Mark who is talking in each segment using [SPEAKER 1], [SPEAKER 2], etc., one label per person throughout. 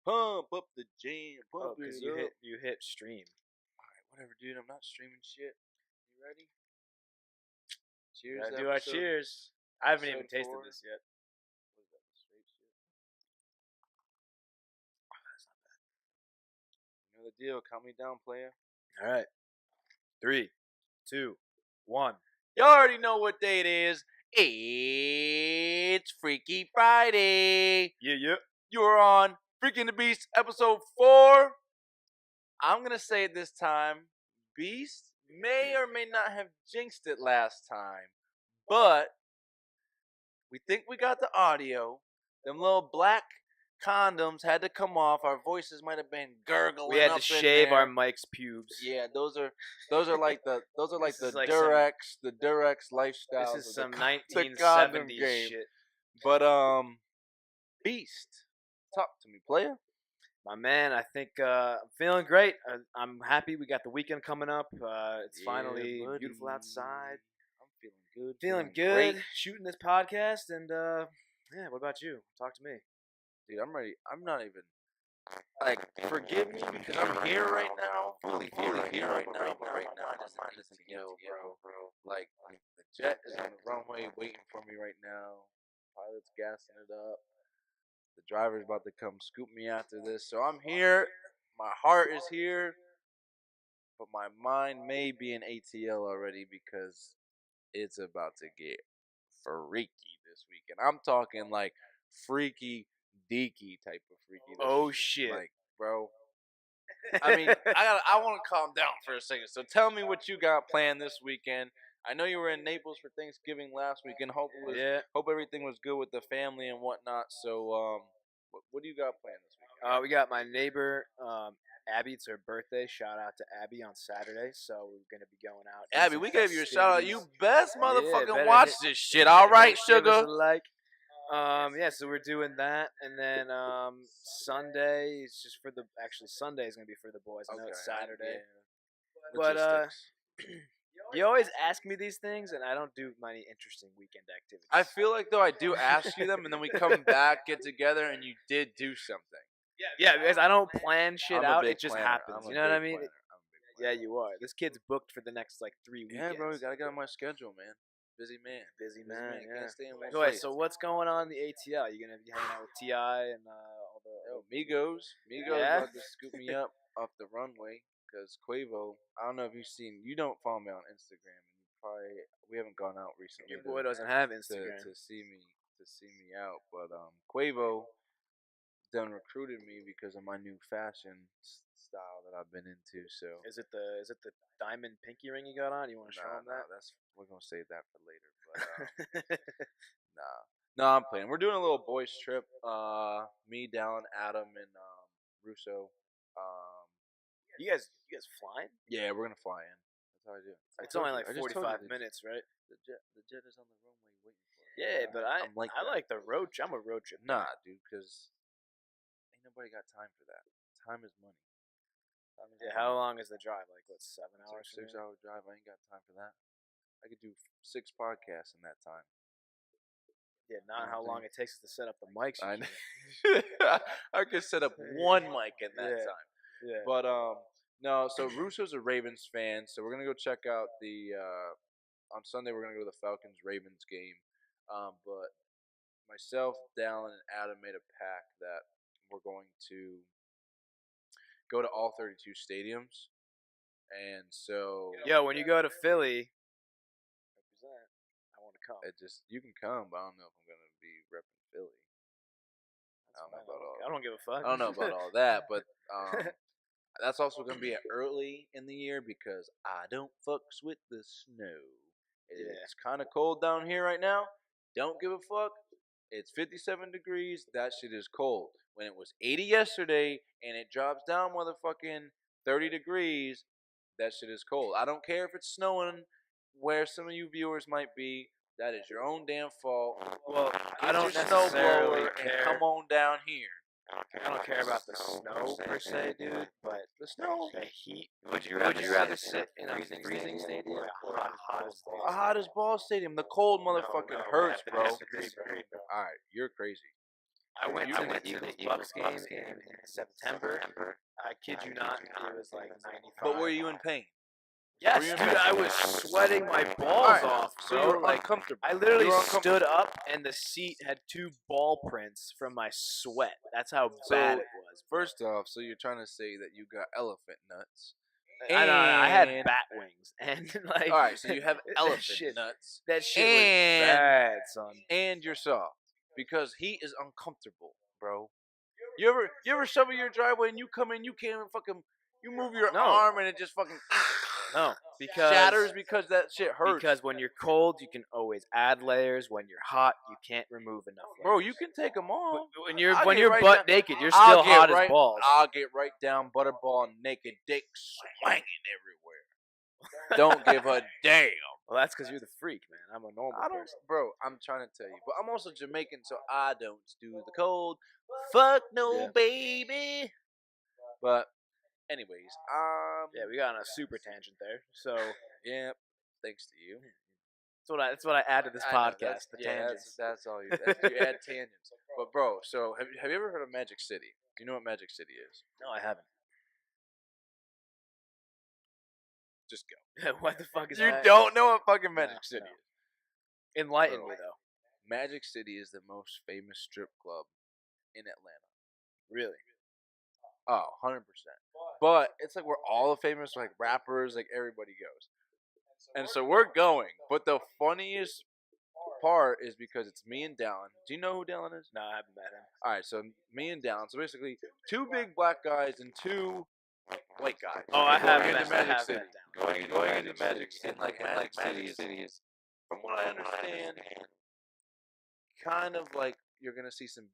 [SPEAKER 1] Pump up the jam. Pump
[SPEAKER 2] because
[SPEAKER 1] it up.
[SPEAKER 2] you hit stream.
[SPEAKER 1] All right, whatever, dude. I'm not streaming shit. You ready?
[SPEAKER 2] We
[SPEAKER 1] Cheers.
[SPEAKER 2] gotta do our cheers. I haven't even tasted
[SPEAKER 1] Episode 4.
[SPEAKER 2] this yet.
[SPEAKER 1] What is that? The straight shit. Oh, that's not bad. You know the deal. Count me down, player.
[SPEAKER 2] All right. 3, 2, 1.
[SPEAKER 1] You already know what day it is. It's Freaky Friday.
[SPEAKER 2] Yeah.
[SPEAKER 1] You're on Freaking the Beast episode 4. I'm going to say it this time. Beast may or may not have jinxed it last time. But we think we got the audio. Them little black condoms had to come off. Our voices might have been gurgling.
[SPEAKER 2] We had
[SPEAKER 1] up
[SPEAKER 2] to shave
[SPEAKER 1] in there.
[SPEAKER 2] our mic's pubes.
[SPEAKER 1] Yeah, those are like the
[SPEAKER 2] like
[SPEAKER 1] Durex lifestyle.
[SPEAKER 2] This is some
[SPEAKER 1] condom
[SPEAKER 2] 1970s
[SPEAKER 1] game.
[SPEAKER 2] shit.
[SPEAKER 1] But Beast, talk to me, player.
[SPEAKER 2] My man, I think I'm feeling great. I'm happy we got the weekend coming up. It's finally beautiful outside.
[SPEAKER 1] I'm feeling good.
[SPEAKER 2] Feeling good. Great. Shooting this podcast, and yeah. What about you? Talk to me,
[SPEAKER 1] dude. I'm ready. I'm not even like forgive me because I'm here right now, fully here right now. But right now, I just need to know, bro. Like the jet is on the runway waiting for me right now. Pilot's gassing it up. The driver's about to come scoop me after this. So I'm here. My heart is here. But my mind may be in ATL already because it's about to get freaky this weekend. I'm talking like freaky deaky type of freaky.
[SPEAKER 2] Oh shit.
[SPEAKER 1] Like, bro. I mean, I want to calm down for a second. So tell me what you got planned this weekend. I know you were in Naples for Thanksgiving last weekend. Hope everything was good with the family and whatnot. So, what do you got planned this weekend?
[SPEAKER 2] We got my neighbor, Abby. It's her birthday. Shout out to Abby on Saturday. So we're gonna be going out.
[SPEAKER 1] Abby, we gave you a shout out. You best motherfucking watch this shit. All right, sugar.
[SPEAKER 2] Yeah, so we're doing that, and then Sunday is just for Sunday is gonna be for the boys. I know it's Saturday, but you always ask me these things, and I don't do many interesting weekend activities.
[SPEAKER 1] I feel like though I do ask you them, and then we come back, get together, and you did do something.
[SPEAKER 2] Yeah, because I don't plan shit out; it just happens. You know what I mean? Yeah, you are. This kid's booked for the next 3 weeks.
[SPEAKER 1] Yeah, bro, you gotta get on my schedule, man. Busy man.
[SPEAKER 2] Yeah.
[SPEAKER 1] Can't stay in one
[SPEAKER 2] place. So what's going on in the ATL? You gonna be hanging out with Ti and all the
[SPEAKER 1] Migos? Migos about to scoop me up off the runway because Quavo. I don't know if you've seen. You don't follow me on Instagram, and we haven't gone out recently.
[SPEAKER 2] Your boy doesn't have Instagram
[SPEAKER 1] to see me out, but Quavo done recruited me because of my new fashion style that I've been into. So
[SPEAKER 2] is it the diamond pinky ring you got on? You want to show him that?
[SPEAKER 1] We're gonna save that for later. But no, I'm playing. We're doing a little boys trip. Me, Dallin, Adam, and Russo.
[SPEAKER 2] You guys flying?
[SPEAKER 1] Yeah, we're gonna fly in. That's how I do.
[SPEAKER 2] It's only 45 minutes, right?
[SPEAKER 1] The jet is on the runway waiting for me.
[SPEAKER 2] Yeah, but I like the road trip. I'm a road trip.
[SPEAKER 1] Nah, dude, because ain't nobody got time for that. Time is money.
[SPEAKER 2] How long is the drive? 7 hours?
[SPEAKER 1] 6 hour drive. I ain't got time for that. I could do 6 podcasts in that time.
[SPEAKER 2] Yeah, not how long it takes us to set up the mics.
[SPEAKER 1] I could set up one mic in that time.
[SPEAKER 2] Yeah.
[SPEAKER 1] But no. So Russo's a Ravens fan, so we're gonna go check out the. On Sunday we're gonna go to the Falcons Ravens game. But myself, Dallin, and Adam made a pact that we're going to go to all 32 stadiums. And so,
[SPEAKER 2] when you go to Philly, represent. I want to come.
[SPEAKER 1] You can come, but I don't know if I'm gonna be repping Philly.
[SPEAKER 2] I don't give a fuck.
[SPEAKER 1] I don't know about all that, but that's also gonna be early in the year because I don't fucks with the snow. It's kind of cold down here right now. Don't give a fuck. It's 57 degrees. That shit is cold. When it was 80 yesterday and it drops down motherfucking 30 degrees, that shit is cold. I don't care if it's snowing where some of you viewers might be. That is your own damn fault.
[SPEAKER 2] Well,
[SPEAKER 1] I don't necessarily care. Come on down here.
[SPEAKER 2] I don't care about the snow per se, dude. But
[SPEAKER 1] the snow,
[SPEAKER 2] the heat. Would you rather sit in a freezing stadium or
[SPEAKER 1] a hot as balls stadium? The cold motherfucking hurts, bro. All right, you're crazy.
[SPEAKER 2] I went to the Eagles-Bucks game in September. I kid you not, it was like 95.
[SPEAKER 1] But were you in pain?
[SPEAKER 2] Yes, dude, I was sweating my balls off,
[SPEAKER 1] so
[SPEAKER 2] bro.
[SPEAKER 1] you were
[SPEAKER 2] Like,
[SPEAKER 1] uncomfortable.
[SPEAKER 2] I literally stood up, and the seat had 2 ball prints from my sweat. That's how bad it was.
[SPEAKER 1] First off, so you're trying to say that you got elephant nuts.
[SPEAKER 2] I had bat wings, and like.
[SPEAKER 1] All right, so you have elephant
[SPEAKER 2] shit,
[SPEAKER 1] nuts.
[SPEAKER 2] That shit was bad, son.
[SPEAKER 1] And you're soft because heat is uncomfortable, bro. You ever shovel your driveway and you come in, you can't even fucking. You move your arm and it just fucking.
[SPEAKER 2] No, because
[SPEAKER 1] shatters because that shit hurts.
[SPEAKER 2] Because when you're cold, you can always add layers. When you're hot, you can't remove enough layers.
[SPEAKER 1] Bro, you can take them off.
[SPEAKER 2] When you're butt naked, you're still hot as balls.
[SPEAKER 1] I'll get right down, butterball, naked dick swinging everywhere. Don't give a damn.
[SPEAKER 2] Well, that's because you're the freak, man. I'm a normal person.
[SPEAKER 1] Bro, I'm trying to tell you. But I'm also Jamaican, so I don't do the cold. Fuck no, baby. But anyways,
[SPEAKER 2] yeah, we got on a super tangent there. So
[SPEAKER 1] yeah, thanks to you.
[SPEAKER 2] That's what I add to this podcast. The tangents.
[SPEAKER 1] That's all you. You add tangents. But bro, so have you ever heard of Magic City? Do you know what Magic City is?
[SPEAKER 2] No, I haven't.
[SPEAKER 1] Just go.
[SPEAKER 2] What the fuck is
[SPEAKER 1] you
[SPEAKER 2] that?
[SPEAKER 1] You don't know what fucking Magic City is.
[SPEAKER 2] Enlighten me though.
[SPEAKER 1] Magic City is the most famous strip club in Atlanta.
[SPEAKER 2] Really?
[SPEAKER 1] Oh, 100%. But it's like where all the famous like rappers, like everybody goes. And so we're going. But the funniest part is because it's me and Dallin. Do you know who Dallin is?
[SPEAKER 2] No, I haven't met him.
[SPEAKER 1] All right, so me and Dallin. So basically, 2 big black guys and 2 white guys.
[SPEAKER 2] Oh, I have
[SPEAKER 1] into Magic City.
[SPEAKER 2] Going
[SPEAKER 1] into Magic City. And like Magic City is, from what I understand, kind of like you're gonna see some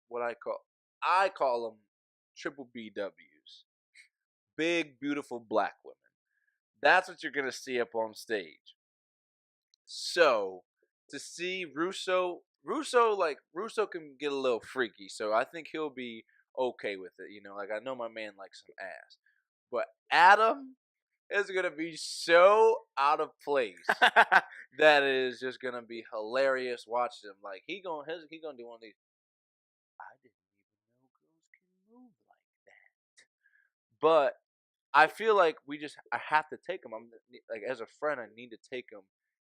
[SPEAKER 1] what I call them triple BWs, big beautiful black women. That's what you're gonna see up on stage. So to see Russo can get a little freaky, so I think he'll be okay with it. You know, like I know my man likes some ass, but Adam is gonna be so out of place that is just gonna be hilarious. Watch him, like he gonna do one of these. I didn't even know girls can move like that. But I feel like I have to take him. I'm like as a friend, I need to take him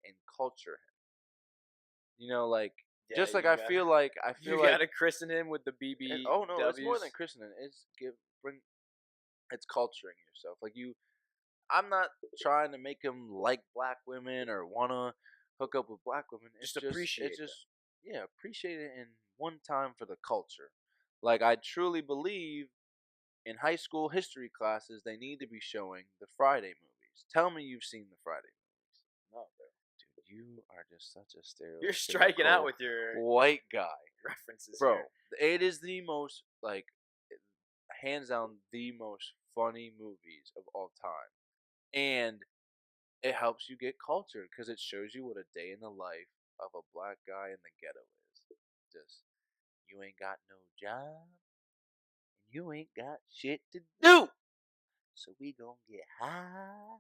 [SPEAKER 1] and culture him. You know, like just like I feel like
[SPEAKER 2] you gotta christen him with the BB.
[SPEAKER 1] Oh no, it's more than christening. It's culturing yourself. Like I'm not trying to make him like black women or wanna hook up with black women.
[SPEAKER 2] Just appreciate it.
[SPEAKER 1] Appreciate it in one time for the culture. Like I truly believe in high school history classes they need to be showing the Friday movies. Tell me you've seen the Friday movies.
[SPEAKER 2] No, bro.
[SPEAKER 1] Dude, you are just such a stereotypical.
[SPEAKER 2] You're striking out with your
[SPEAKER 1] white guy
[SPEAKER 2] references,
[SPEAKER 1] bro.
[SPEAKER 2] Here.
[SPEAKER 1] It is the most hands down the most funny movies of all time. And it helps you get cultured because it shows you what a day in the life of a black guy in the ghetto is. Just, you ain't got no job, and you ain't got shit to do, so we gonna get high.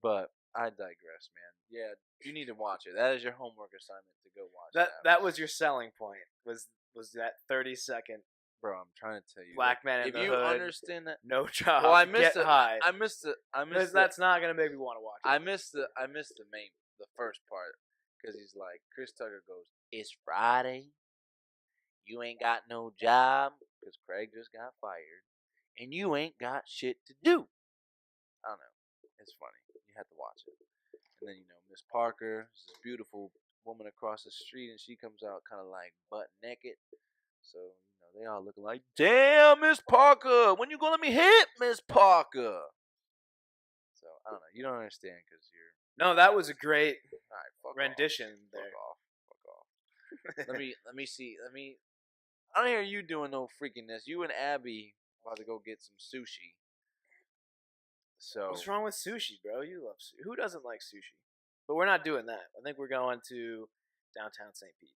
[SPEAKER 1] But I digress, man. Yeah, you need to watch it. That is your homework assignment to go watch that.
[SPEAKER 2] That was your selling point. Was that 30-second?
[SPEAKER 1] Bro, I'm trying to tell you.
[SPEAKER 2] Black man in the hood.
[SPEAKER 1] If you understand that,
[SPEAKER 2] no job.
[SPEAKER 1] Well, I missed
[SPEAKER 2] it. High.
[SPEAKER 1] I missed it.
[SPEAKER 2] That's not gonna make me want to watch it.
[SPEAKER 1] I missed the first part because he's like Chris Tucker goes, "It's Friday. You ain't got no job because Craig just got fired, and you ain't got shit to do." I don't know. It's funny. You have to watch it. And then Miss Parker, this beautiful woman across the street, and she comes out kind of like butt naked. So they all looking like, damn, Miss Parker, when you gonna let me hit Miss Parker? So, I don't know. You don't understand because you're...
[SPEAKER 2] No, that was a great
[SPEAKER 1] rendition
[SPEAKER 2] off.
[SPEAKER 1] there. Fuck off. Let me see. I don't hear you doing no freakiness. You and Abby about to go get some sushi. So
[SPEAKER 2] what's wrong with sushi, bro? You love sushi. Who doesn't like sushi? But we're not doing that. I think we're going to downtown St. Pete.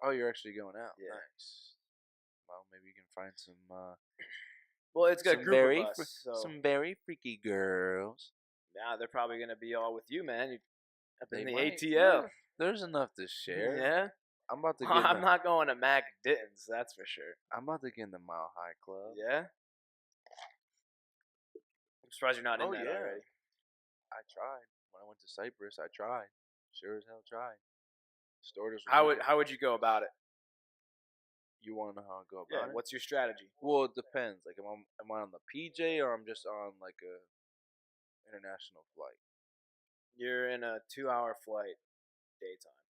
[SPEAKER 1] Oh, you're actually going out.
[SPEAKER 2] Yeah.
[SPEAKER 1] Nice. Well, maybe you can find some.
[SPEAKER 2] Well, it's got a group of us.
[SPEAKER 1] Some very freaky girls.
[SPEAKER 2] Nah, they're probably gonna be all with you, man. Up in the ATL.
[SPEAKER 1] There's enough to share.
[SPEAKER 2] Yeah.
[SPEAKER 1] I'm about to get.
[SPEAKER 2] I'm not going to Mac Dittens, that's for sure.
[SPEAKER 1] I'm about to get in the Mile High Club.
[SPEAKER 2] Yeah. I'm surprised you're not in that
[SPEAKER 1] yeah.
[SPEAKER 2] already.
[SPEAKER 1] I tried when I went to Cyprus. I tried. Sure as hell tried. Store was
[SPEAKER 2] How
[SPEAKER 1] wicked.
[SPEAKER 2] would you go about it?
[SPEAKER 1] You want to know how I go
[SPEAKER 2] Yeah.
[SPEAKER 1] about it?
[SPEAKER 2] What's your strategy?
[SPEAKER 1] Well, it depends. Like, am I on the PJ or I'm just on like a international flight?
[SPEAKER 2] You're in a 2-hour flight, daytime.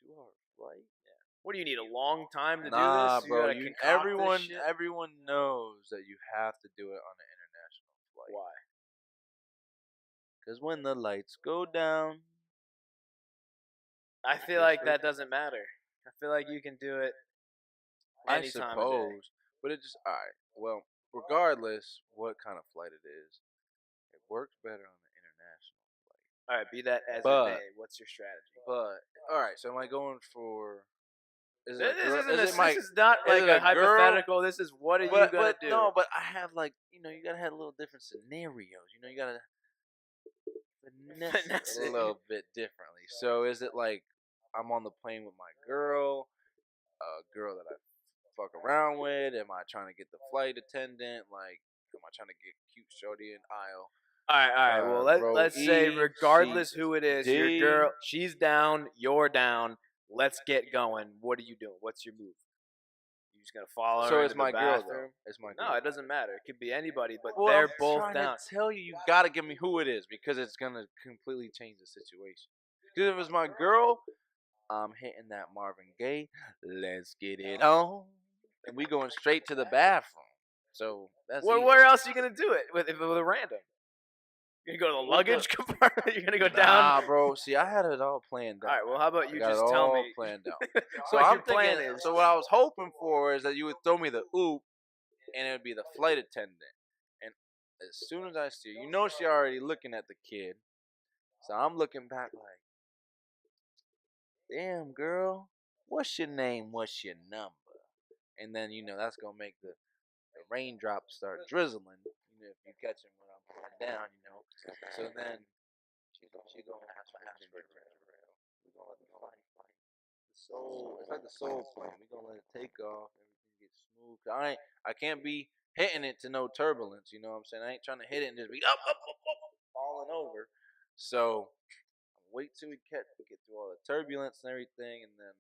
[SPEAKER 1] 2-hour flight?
[SPEAKER 2] Yeah. What do you need? A long time to
[SPEAKER 1] Nah,
[SPEAKER 2] do this?
[SPEAKER 1] bro.
[SPEAKER 2] gotta concoct this shit?
[SPEAKER 1] Everyone knows that you have to do it on an international flight.
[SPEAKER 2] Why?
[SPEAKER 1] Because when the lights go down,
[SPEAKER 2] I feel like that doesn't matter. I feel like you can do it
[SPEAKER 1] I
[SPEAKER 2] any time of day.
[SPEAKER 1] suppose. But it just alright. Well, regardless what kind of flight it is, it works better on the international flight.
[SPEAKER 2] All right, be that as it
[SPEAKER 1] But-
[SPEAKER 2] may. What's your strategy?
[SPEAKER 1] But alright, so am I going for? Is
[SPEAKER 2] This
[SPEAKER 1] it? a girl-
[SPEAKER 2] isn't
[SPEAKER 1] is it my?
[SPEAKER 2] this is not
[SPEAKER 1] is
[SPEAKER 2] like
[SPEAKER 1] it
[SPEAKER 2] a
[SPEAKER 1] a girl?
[SPEAKER 2] hypothetical. This is what are you
[SPEAKER 1] But,
[SPEAKER 2] gonna
[SPEAKER 1] but
[SPEAKER 2] do?
[SPEAKER 1] no, but I have like you gotta have a little different scenarios. You gotta finesse it a little bit differently. So is it like I'm on the plane with my girl, a girl that I fuck around with? Am I trying to get the flight attendant? Like, am I trying to get cute shorty in aisle?
[SPEAKER 2] All right. Well, let's say regardless who it is, your
[SPEAKER 1] D.
[SPEAKER 2] girl, she's down, you're down. Let's get going. What are you doing? What's your move? You just gonna follow her
[SPEAKER 1] So
[SPEAKER 2] into
[SPEAKER 1] it's
[SPEAKER 2] the
[SPEAKER 1] my girl
[SPEAKER 2] bathroom?
[SPEAKER 1] though. It's my girl.
[SPEAKER 2] No, it doesn't matter. It could be anybody, but
[SPEAKER 1] Well,
[SPEAKER 2] they're
[SPEAKER 1] I'm
[SPEAKER 2] both
[SPEAKER 1] trying
[SPEAKER 2] down.
[SPEAKER 1] to tell you, you gotta give me who it is because it's gonna completely change the situation. Because if it's my girl, I'm hitting that Marvin Gaye. Let's get it on, and we going straight to the bathroom. So that's easy.
[SPEAKER 2] Where else are you gonna do it with a random? You're gonna go to the luggage compartment. You're gonna go down.
[SPEAKER 1] Nah, bro. See, I had it all planned out.
[SPEAKER 2] All right. Well, how about you
[SPEAKER 1] I got
[SPEAKER 2] just
[SPEAKER 1] it
[SPEAKER 2] tell
[SPEAKER 1] all
[SPEAKER 2] me?
[SPEAKER 1] planned out. So
[SPEAKER 2] what
[SPEAKER 1] I'm
[SPEAKER 2] your plan
[SPEAKER 1] thinking.
[SPEAKER 2] is.
[SPEAKER 1] So what I was hoping for is that you would throw me the oop, and it would be the flight attendant. And as soon as I see her, she already looking at the kid. So I'm looking back like, damn girl, what's your name? What's your number? And then that's gonna make the raindrops start drizzling. If you catching what I'm putting down. So then she gonna ask for ginger ale. We gonna let the flight the soul. It's like the soul plane. We gonna let it take off. Everything gets smooth. I can't be hitting it to no turbulence. You know what I'm saying? I ain't trying to hit it and just be up, falling over. So wait till we get through all the turbulence and everything, and then.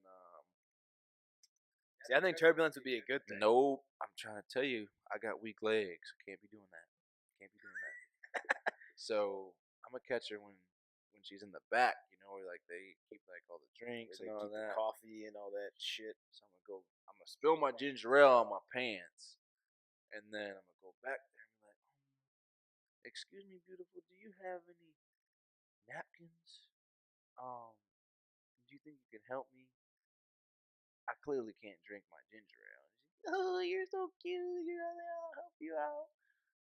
[SPEAKER 2] See, I think turbulence would be a good thing.
[SPEAKER 1] Nope. I'm trying to tell you, I got weak legs. Can't be doing that. So I'm gonna catch her when she's in the back, where like they keep like all the drinks and all that,
[SPEAKER 2] coffee and all that shit.
[SPEAKER 1] So I'm gonna spill my ginger ale on my pants, and then I'm gonna go back there and be like, "Excuse me, beautiful, do you have any napkins? Do you think you can help me? I clearly can't drink my ginger ale." Oh, you're so cute. I'll help you out.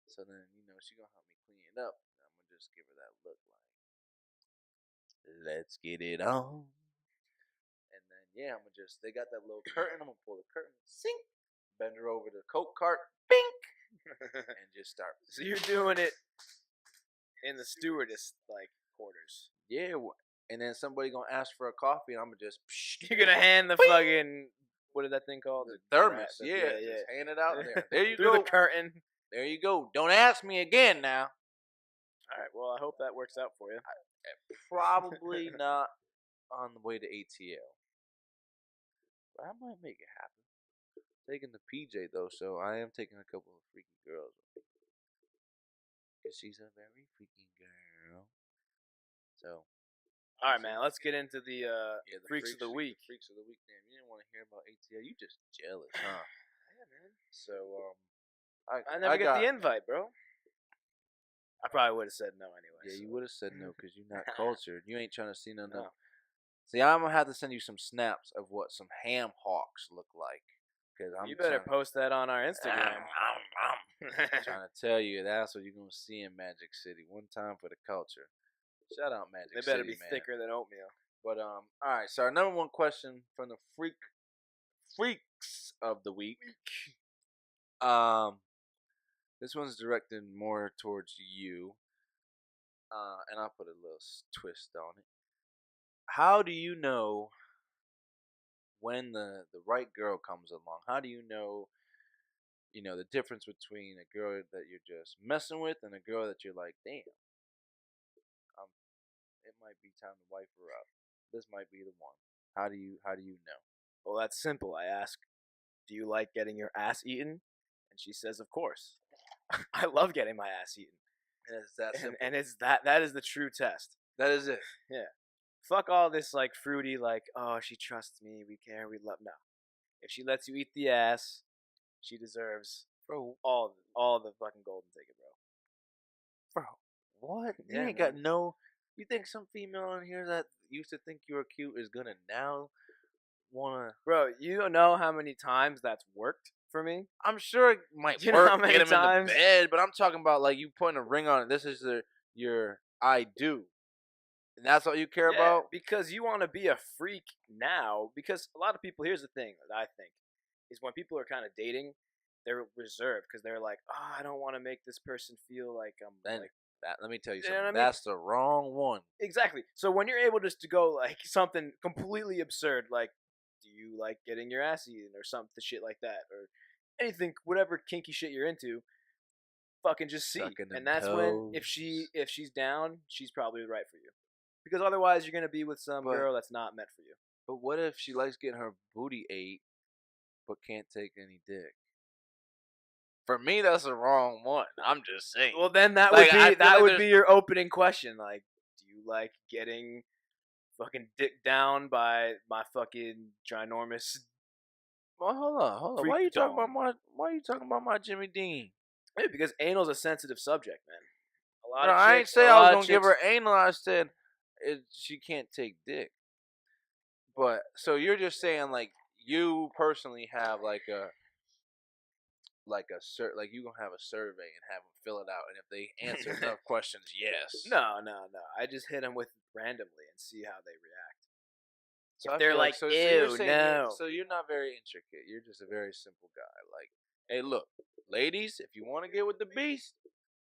[SPEAKER 1] So then, she's going to help me clean it up. And I'm going to just give her that look like, let's get it on. And then, I'm going to they got that little curtain. I'm going to pull the curtain, sink, bend her over the Coke cart, bink, and just start.
[SPEAKER 2] So you're doing it in the stewardess, quarters.
[SPEAKER 1] Yeah, and then somebody going to ask for a coffee, and I'm going to just.
[SPEAKER 2] You're going to hand the fucking. What is that thing called?
[SPEAKER 1] The thermos.
[SPEAKER 2] Yeah.
[SPEAKER 1] Just hand it out there. There you
[SPEAKER 2] Through
[SPEAKER 1] go.
[SPEAKER 2] the curtain.
[SPEAKER 1] There you go. Don't ask me again now.
[SPEAKER 2] All right. Well, I hope that works out for you.
[SPEAKER 1] Probably not on the way to ATL. But I might make it happen. Taking the PJ though, so I am taking a couple of freaky girls with me. Because she's a very freaky girl. So.
[SPEAKER 2] All right, man. Let's get into the freaks of the week.
[SPEAKER 1] Freaks of the week. Damn, you didn't want to hear about ATL. You just jealous, huh?
[SPEAKER 2] Yeah, man.
[SPEAKER 1] So
[SPEAKER 2] I never get the invite, bro. I probably would have said no anyway.
[SPEAKER 1] Yeah,
[SPEAKER 2] so.
[SPEAKER 1] you would have said no because you're not cultured. You ain't trying to see none of. See, I'm gonna have to send you some snaps of what some ham hocks look like. Cause
[SPEAKER 2] you better post that on our Instagram.
[SPEAKER 1] I'm trying to tell you, that's what you're gonna see in Magic City. One time for the culture. Shout out Magic City.
[SPEAKER 2] They better be
[SPEAKER 1] man.
[SPEAKER 2] thicker than oatmeal.
[SPEAKER 1] But all right. So our number one question from the freaks of the week. This one's directed more towards you. And I'll put a little twist on it. How do you know when the right girl comes along? How do you know? You know the difference between a girl that you're just messing with and a girl that you're like, damn, um, it might be time to wipe her up. This might be the one. How do you know?
[SPEAKER 2] Well, that's simple. I ask, do you like getting your ass eaten? And she says, of course. I love getting my ass eaten.
[SPEAKER 1] And it's that simple.
[SPEAKER 2] And it's that is the true test.
[SPEAKER 1] That is it.
[SPEAKER 2] Yeah. Fuck all this like fruity like, oh, she trusts me, we care, we love. No. If she lets you eat the ass, she deserves all the fucking golden ticket, bro.
[SPEAKER 1] Bro, what?
[SPEAKER 2] Yeah,
[SPEAKER 1] You ain't
[SPEAKER 2] man.
[SPEAKER 1] got no. You think some female in here that used to think you were cute is gonna now wanna?
[SPEAKER 2] Bro, you don't know how many times that's worked for me.
[SPEAKER 1] I'm sure it might
[SPEAKER 2] You know
[SPEAKER 1] work
[SPEAKER 2] how many
[SPEAKER 1] get him
[SPEAKER 2] times?
[SPEAKER 1] in the bed, but I'm talking about like you putting a ring on it. This is your I do, and that's all you care
[SPEAKER 2] Yeah,
[SPEAKER 1] about.
[SPEAKER 2] because you want to be a freak now. Because a lot of people, here's the thing that I think, is when people are kind of dating, they're reserved because they're like, oh, I don't want to make this person feel like I'm
[SPEAKER 1] Then
[SPEAKER 2] like.
[SPEAKER 1] let me tell you
[SPEAKER 2] You know
[SPEAKER 1] something.
[SPEAKER 2] what I mean?
[SPEAKER 1] That's the wrong one.
[SPEAKER 2] Exactly. So when you're able just to go like something completely absurd, like, do you like getting your ass eaten or something shit like that, or anything, whatever kinky shit you're into, fucking just see.
[SPEAKER 1] Sucking them
[SPEAKER 2] And that's when if
[SPEAKER 1] toes.
[SPEAKER 2] she's down, she's probably right for you. Because otherwise you're gonna be with some
[SPEAKER 1] But-
[SPEAKER 2] girl that's not meant for you.
[SPEAKER 1] But what if she likes getting her booty ate, but can't take any dick? For me, that's the wrong one. I'm just saying.
[SPEAKER 2] Well, then that
[SPEAKER 1] Like,
[SPEAKER 2] would
[SPEAKER 1] I
[SPEAKER 2] be
[SPEAKER 1] feel like
[SPEAKER 2] that would
[SPEAKER 1] there's-
[SPEAKER 2] be your opening question. Like, do you like getting fucking dick down by my fucking ginormous?
[SPEAKER 1] Well, hold on.
[SPEAKER 2] Freak
[SPEAKER 1] Why you talking
[SPEAKER 2] dome.
[SPEAKER 1] about my Jimmy Dean?
[SPEAKER 2] Hey, because anal's a sensitive subject, man. A lot
[SPEAKER 1] Bro,
[SPEAKER 2] of
[SPEAKER 1] I ain't
[SPEAKER 2] chicks-
[SPEAKER 1] say
[SPEAKER 2] a
[SPEAKER 1] I was
[SPEAKER 2] lot of
[SPEAKER 1] gonna give
[SPEAKER 2] chicks-
[SPEAKER 1] her anal. I said she can't take dick. But so you're just saying like you personally have like a like you gonna have a survey and have them fill it out, and if they answer enough questions, yes.
[SPEAKER 2] No. I just hit them with randomly and see how they react.
[SPEAKER 1] So
[SPEAKER 2] If
[SPEAKER 1] I
[SPEAKER 2] they're
[SPEAKER 1] feel
[SPEAKER 2] like,
[SPEAKER 1] so you're
[SPEAKER 2] "Ew,
[SPEAKER 1] saying
[SPEAKER 2] no."
[SPEAKER 1] so you're not very intricate. You're just a very simple guy. Like, hey, look, ladies, if you want to get with the beast,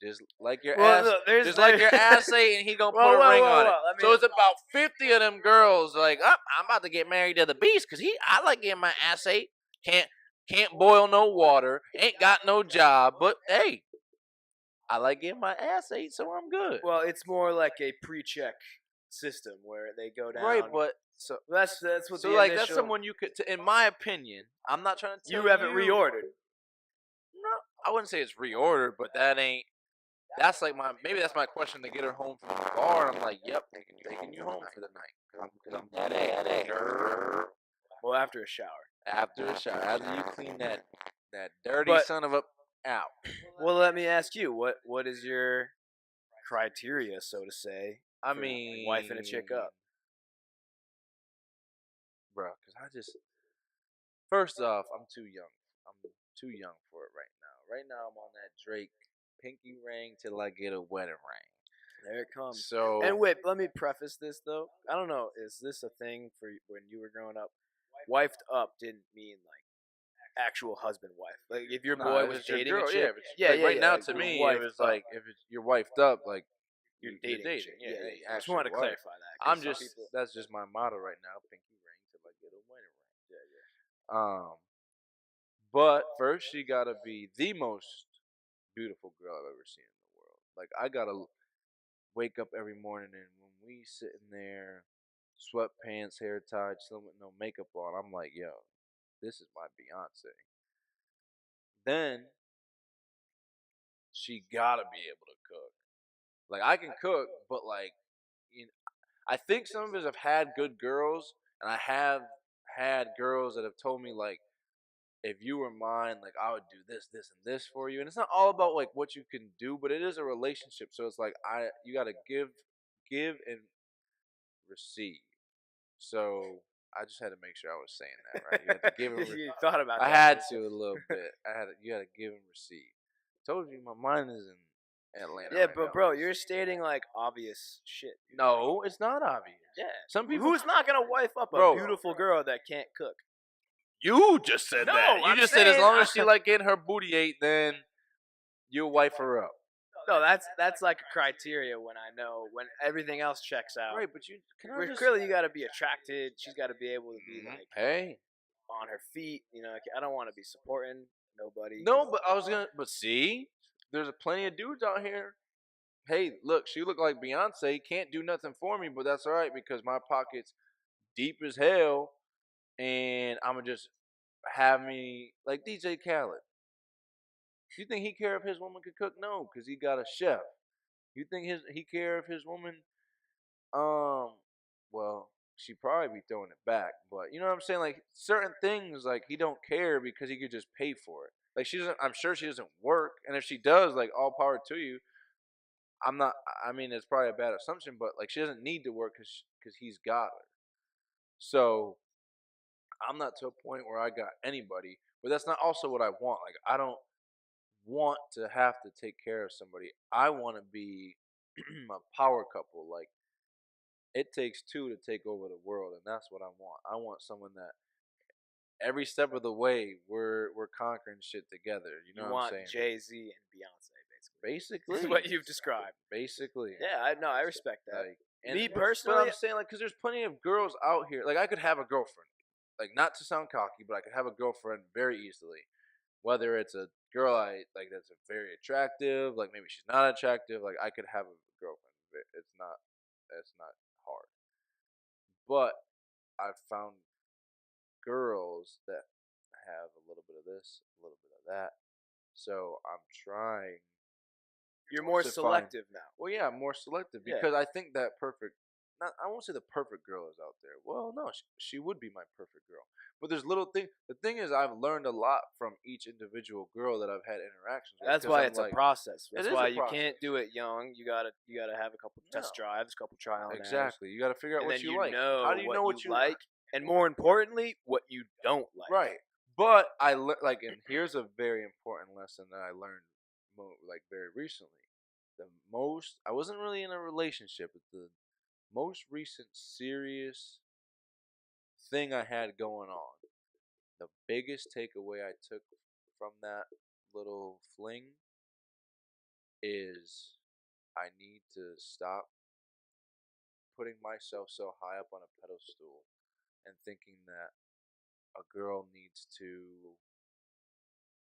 [SPEAKER 1] just like your ass,
[SPEAKER 2] look, there's
[SPEAKER 1] just like your
[SPEAKER 2] there-
[SPEAKER 1] ass ate, and he gonna
[SPEAKER 2] Whoa,
[SPEAKER 1] put a
[SPEAKER 2] whoa,
[SPEAKER 1] ring
[SPEAKER 2] whoa,
[SPEAKER 1] on it.
[SPEAKER 2] whoa, let me-
[SPEAKER 1] So it's about 50 of them girls like, I'm about to get married to the beast because I like getting my ass ate. Can't boil no water, ain't got no job, but hey, I like getting my ass ate, so I'm good.
[SPEAKER 2] Well, it's more like a pre-check system where they go down.
[SPEAKER 1] Right, but so
[SPEAKER 2] that's what.
[SPEAKER 1] so
[SPEAKER 2] the
[SPEAKER 1] like
[SPEAKER 2] initial,
[SPEAKER 1] that's someone you could, in my opinion. I'm not trying to tell
[SPEAKER 2] you haven't reordered.
[SPEAKER 1] No, I wouldn't say it's reordered, but that ain't. That's like maybe that's my question to get her home from the bar. And I'm like, yep, taking you home for the night. Cause I'm that
[SPEAKER 2] Well, after a shower.
[SPEAKER 1] after a shower, after you clean that dirty
[SPEAKER 2] But-
[SPEAKER 1] son of a out.
[SPEAKER 2] Well, let me ask you, what is your criteria, so to say?
[SPEAKER 1] I
[SPEAKER 2] for
[SPEAKER 1] mean,
[SPEAKER 2] wifing a chick up.
[SPEAKER 1] bro. Cause I just first off, I'm too young. I'm too young for it right now. Right now, I'm on that Drake pinky ring till I get a wedding ring.
[SPEAKER 2] There it comes.
[SPEAKER 1] So
[SPEAKER 2] And wait, let me preface this though. I don't know, is this a thing for when you were growing up? Wifed up didn't mean like actual husband wife. Like if your
[SPEAKER 1] nah,
[SPEAKER 2] boy
[SPEAKER 1] if
[SPEAKER 2] was
[SPEAKER 1] it's your
[SPEAKER 2] dating
[SPEAKER 1] girl,
[SPEAKER 2] a chick,
[SPEAKER 1] yeah, like right now
[SPEAKER 2] like,
[SPEAKER 1] to
[SPEAKER 2] you're
[SPEAKER 1] me,
[SPEAKER 2] wifed
[SPEAKER 1] it was
[SPEAKER 2] up.
[SPEAKER 1] like if you're wifed up, like
[SPEAKER 2] You're
[SPEAKER 1] you're
[SPEAKER 2] dating. a chick. Yeah. I just
[SPEAKER 1] actual
[SPEAKER 2] wanted to
[SPEAKER 1] wife.
[SPEAKER 2] clarify that. 'cause
[SPEAKER 1] I'm
[SPEAKER 2] some
[SPEAKER 1] just
[SPEAKER 2] people-
[SPEAKER 1] that's just my motto right now. Pinky ring till I get a wedding ring.
[SPEAKER 2] yeah.
[SPEAKER 1] But first she gotta be the most beautiful girl I've ever seen in the world. Like I gotta wake up every morning and when we sitting there, sweatpants, hair tied, chilling with no makeup on, I'm like, yo, this is my Beyonce. Then she gotta be able to cook. Like I can cook, but like, you know, I think some of us have had good girls, and I have had girls that have told me like, if you were mine, like I would do this, this, and this for you. And it's not all about like what you can do, but it is a relationship. So it's like you gotta give and receive. So I just had to make sure I was saying that right. You had to give and
[SPEAKER 2] You thought about
[SPEAKER 1] I
[SPEAKER 2] that.
[SPEAKER 1] had to a little bit. You gotta give and receive. Told you my mind is in Atlanta.
[SPEAKER 2] Yeah,
[SPEAKER 1] right
[SPEAKER 2] but
[SPEAKER 1] now.
[SPEAKER 2] bro, you're stating like obvious shit. dude.
[SPEAKER 1] No, it's not obvious.
[SPEAKER 2] Yeah.
[SPEAKER 1] Some people.
[SPEAKER 2] Who's not gonna wife up a
[SPEAKER 1] Bro.
[SPEAKER 2] beautiful girl that can't cook?
[SPEAKER 1] You just said
[SPEAKER 2] No,
[SPEAKER 1] that. You
[SPEAKER 2] I'm
[SPEAKER 1] just said as
[SPEAKER 2] saying-
[SPEAKER 1] long as she like getting her booty ate, then you'll wife her up.
[SPEAKER 2] No, that's like a criteria when I know when everything else checks out.
[SPEAKER 1] Right, but you can I
[SPEAKER 2] Where
[SPEAKER 1] just
[SPEAKER 2] clearly you got to be attracted. She's got to be able to be like
[SPEAKER 1] hey,
[SPEAKER 2] on her feet. You know, I don't want to be supporting nobody.
[SPEAKER 1] No, but but see, there's plenty of dudes out here. Hey, look, she look like Beyonce. Can't do nothing for me, but that's all right because my pocket's deep as hell, and I'ma just have me like DJ Khaled. You think he care if his woman could cook? No, because he got a chef. You think he care if his woman well, she probably be throwing it back, but you know what I'm saying? Like certain things, like he don't care because he could just pay for it. Like she doesn't. I'm sure she doesn't work, and if she does, like all power to you. I'm not. I mean, it's probably a bad assumption, but like she doesn't need to work because he's got her. So I'm not to a point where I got anybody, but that's not also what I want. Like I don't want to have to take care of somebody. I want to be a power couple. Like it takes two to take over the world, and that's what I want. I want someone that every step of the way we're conquering shit together. You know what I'm saying?
[SPEAKER 2] Jay-Z and Beyonce,
[SPEAKER 1] basically.
[SPEAKER 2] This is what you've described.
[SPEAKER 1] Basically.
[SPEAKER 2] Yeah, I respect that.
[SPEAKER 1] Like, and
[SPEAKER 2] me personally,
[SPEAKER 1] but I'm saying like because there's plenty of girls out here. Like I could have a girlfriend. Like not to sound cocky, but I could have a girlfriend very easily. Whether it's a girl I like that's very attractive, like maybe she's not attractive, like I could have a girlfriend. It's not hard. But I've found girls that have a little bit of this, a little bit of that. So I'm trying.
[SPEAKER 2] You're more selective now.
[SPEAKER 1] Well, yeah, I'm more selective because I think that perfect. Not, I won't say the perfect girl is out there. Well, no, she would be my perfect girl. But there's little thing. The thing is, I've learned a lot from each individual girl that I've had interactions with.
[SPEAKER 2] That's why it's a process. That's why you can't do it young. You gotta have a couple test drives, a couple trial and
[SPEAKER 1] exactly. You got to figure out what you like.
[SPEAKER 2] How do you know what you like? And more importantly, what you don't like.
[SPEAKER 1] Right. But I like, and here's a very important lesson that I learned, like very recently. I wasn't really in a relationship. But the most recent serious thing I had going on. The biggest takeaway I took from that little fling is I need to stop putting myself so high up on a pedestal and thinking that a girl needs to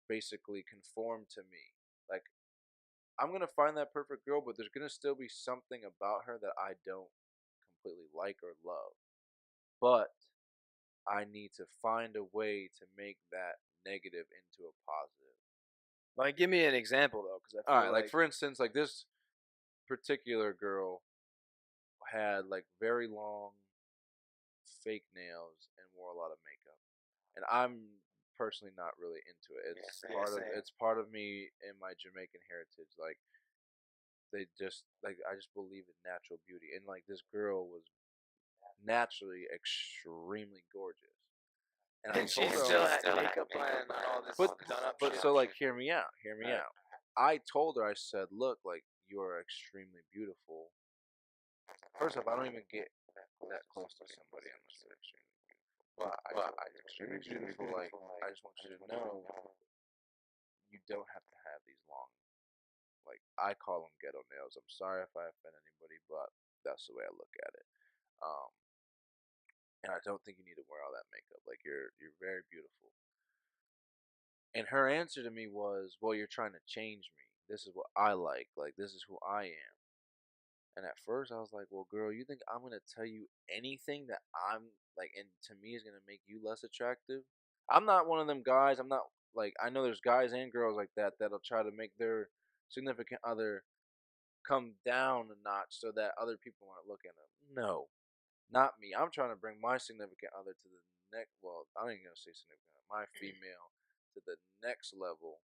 [SPEAKER 1] basically conform to me. Like, I'm going to find that perfect girl, but there's going to still be something about her that I don't completely like or love. But I need to find a way to make that negative into a positive.
[SPEAKER 2] Like, give me an example, though.
[SPEAKER 1] All right, like for instance, like this particular girl had like very long fake nails and wore a lot of makeup, and I'm personally not really into it. It's part of me in my Jamaican heritage. Like I just believe in natural beauty, and like this girl was naturally extremely gorgeous.
[SPEAKER 2] And she still had makeup on and all this done up.
[SPEAKER 1] But so like, hear me out. I told her, I said, look, like you are extremely beautiful. First off, I don't even get that close to somebody unless they're extremely beautiful. But I extremely beautiful. Like I just want you to know, you don't have to have these long. Like I call them ghetto nails. I'm sorry if I offend anybody, but that's the way I look at it. And I don't think you need to wear all that makeup. Like you're very beautiful. And her answer to me was, "Well, you're trying to change me. This is what I like. Like this is who I am." And at first, I was like, "Well, girl, you think I'm gonna tell you anything that I'm like, and to me is gonna make you less attractive?" I'm not one of them guys. I'm not like I know there's guys and girls like that that'll try to make their significant other come down a notch so that other people aren't looking at them. No, not me. I'm trying to bring my significant other to the next. Well, I ain't gonna say significant. My female to the next level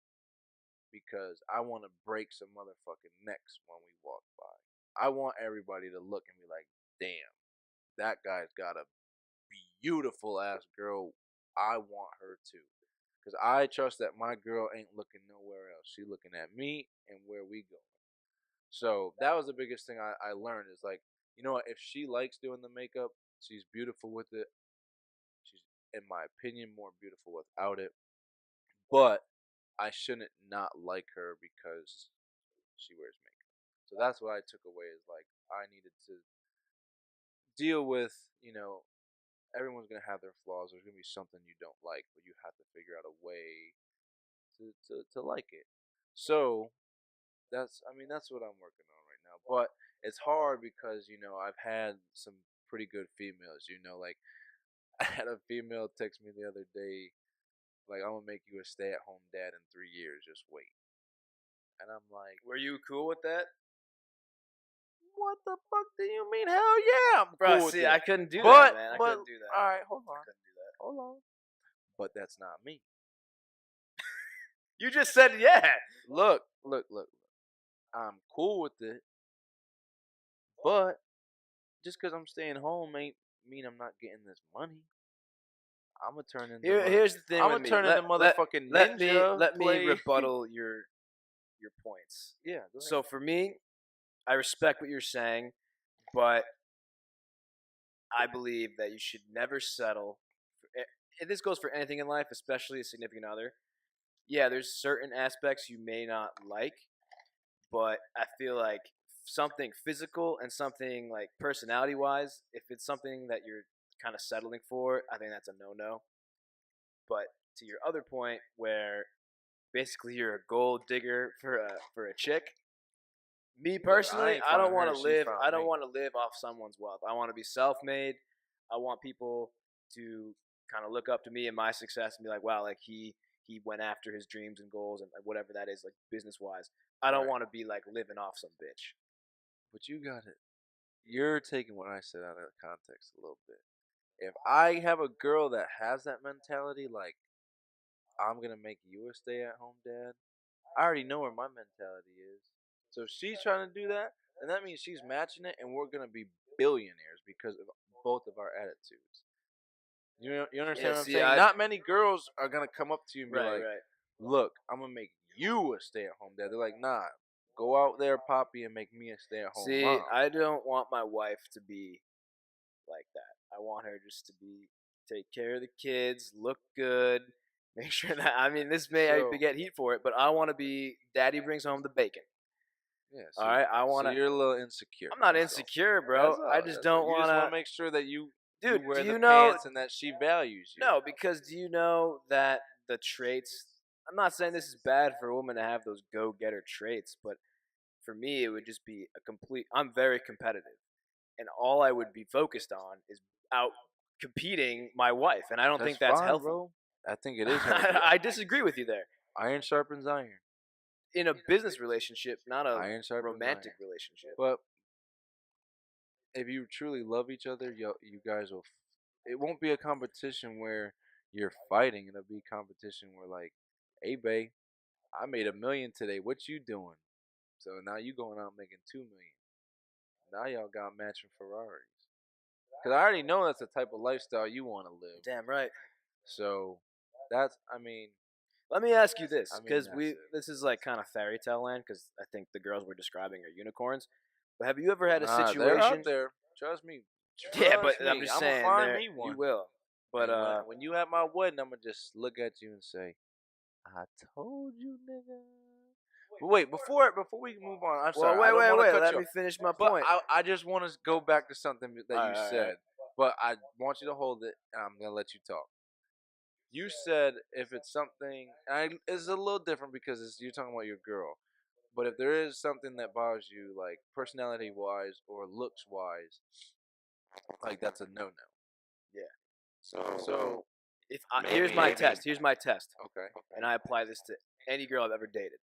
[SPEAKER 1] because I want to break some motherfucking necks when we walk by. I want everybody to look and be like, "Damn, that guy's got a beautiful ass girl. I want her too." Because I trust that my girl ain't looking nowhere else. She looking at me and where we going. So that was the biggest thing I learned is like, you know what, if she likes doing the makeup, she's beautiful with it. She's, in my opinion, more beautiful without it. But I shouldn't not like her because she wears makeup. So that's what I took away is like I needed to deal with, everyone's gonna have their flaws. There's gonna be something you don't like, but you have to figure out a way to like it. So that's what I'm working on right now. But it's hard because I've had some pretty good females. Like I had a female text me the other day, like I'm gonna make you a stay-at-home dad in 3 years. Just wait. And I'm like,
[SPEAKER 2] were you cool with that?
[SPEAKER 1] what the fuck do you mean? Hell yeah, I'm
[SPEAKER 2] Bro,
[SPEAKER 1] cool with
[SPEAKER 2] see,
[SPEAKER 1] it.
[SPEAKER 2] I couldn't do
[SPEAKER 1] But
[SPEAKER 2] that, man. I
[SPEAKER 1] but
[SPEAKER 2] couldn't do that.
[SPEAKER 1] all right, hold
[SPEAKER 2] I
[SPEAKER 1] on,
[SPEAKER 2] couldn't do that.
[SPEAKER 1] hold on. But that's not me.
[SPEAKER 2] You just said yeah.
[SPEAKER 1] Look. I'm cool with it, but just because I'm staying home ain't mean I'm not getting this money. I'm gonna turn into.
[SPEAKER 2] Here's the thing.
[SPEAKER 1] I'm
[SPEAKER 2] with
[SPEAKER 1] gonna
[SPEAKER 2] me.
[SPEAKER 1] turn into motherfucking ninja.
[SPEAKER 2] Let me rebuttal your points.
[SPEAKER 1] Yeah. Go ahead.
[SPEAKER 2] So for me, I respect what you're saying, but I believe that you should never settle. This goes for anything in life, especially a significant other. Yeah, there's certain aspects you may not like, but I feel like something physical and something like personality wise, if it's something that you're kind of settling for, I think that's a no-no. But to your other point, where basically you're a gold digger for a chick, me personally, I don't want to live. I don't want to live off someone's wealth. I want to be self-made. I want people to kind of look up to me and my success and be like, wow, like he went after his dreams and goals and whatever that is, like business-wise. I don't want to be like living off some bitch.
[SPEAKER 1] But you got it. You're taking what I said out of context a little bit. If I have a girl that has that mentality, like I'm gonna make you a stay-at-home dad, I already know where my mentality is. So if she's trying to do that, then that means she's matching it, and we're gonna be billionaires because of both of our attitudes. You understand what I'm saying? Not many girls are gonna come up to you and be like, "Look, I'm gonna make you a stay-at-home dad." They're like, "Nah, go out there, Poppy, and make me a stay-at-home mom."
[SPEAKER 2] See, I don't want my wife to be like that. I want her just to be take care of the kids, look good, make sure that this may get heat for it, but I want to be daddy brings home the bacon.
[SPEAKER 1] Yeah.
[SPEAKER 2] All right, I want to.
[SPEAKER 1] So you're a little insecure.
[SPEAKER 2] I'm not insecure, bro. I just don't want
[SPEAKER 1] to make sure that you wear
[SPEAKER 2] do you
[SPEAKER 1] the
[SPEAKER 2] know,
[SPEAKER 1] pants and that she values you.
[SPEAKER 2] No, because do you know that the traits? I'm not saying this is bad for a woman to have those go-getter traits, but for me, it would just be a complete. I'm very competitive, and all I would be focused on is out competing my wife, and I don't think that's
[SPEAKER 1] fine,
[SPEAKER 2] healthy.
[SPEAKER 1] Bro. I think it is.
[SPEAKER 2] I disagree with you there.
[SPEAKER 1] Iron sharpens iron.
[SPEAKER 2] In a business relationship, not a romantic
[SPEAKER 1] iron.
[SPEAKER 2] relationship.
[SPEAKER 1] But if you truly love each other, you guys will. It won't be a competition where you're fighting. It'll be a competition where like, hey, babe, I made $1 million today. What you doing? So now you going out making $2 million. Now y'all got matching Ferraris. Cause I already know that's the type of lifestyle you want to live.
[SPEAKER 2] Damn right.
[SPEAKER 1] So that's.
[SPEAKER 2] Let me ask you this, because this is like kind of fairy tale land, because I think the girls we're describing are unicorns. But have you ever had a situation?
[SPEAKER 1] They're out there. Trust me.
[SPEAKER 2] Yeah, but I'm just saying,
[SPEAKER 1] find me one.
[SPEAKER 2] You will. But
[SPEAKER 1] when you at my wedding, I'm gonna just look at you and say, "I told you, nigga." But wait, before we move on, I'm sorry.
[SPEAKER 2] Wait. Let me finish my point.
[SPEAKER 1] I just want to go back to something that you said. Right. But I want you to hold it, and I'm gonna let you talk. You said if it's something, it's a little different because you're talking about your girl. But if there is something that bothers you, like personality-wise or looks-wise, like that's a no-no.
[SPEAKER 2] Yeah.
[SPEAKER 1] So
[SPEAKER 2] if here's my test. Here's my test.
[SPEAKER 1] Okay.
[SPEAKER 2] And I apply this to any girl I've ever dated.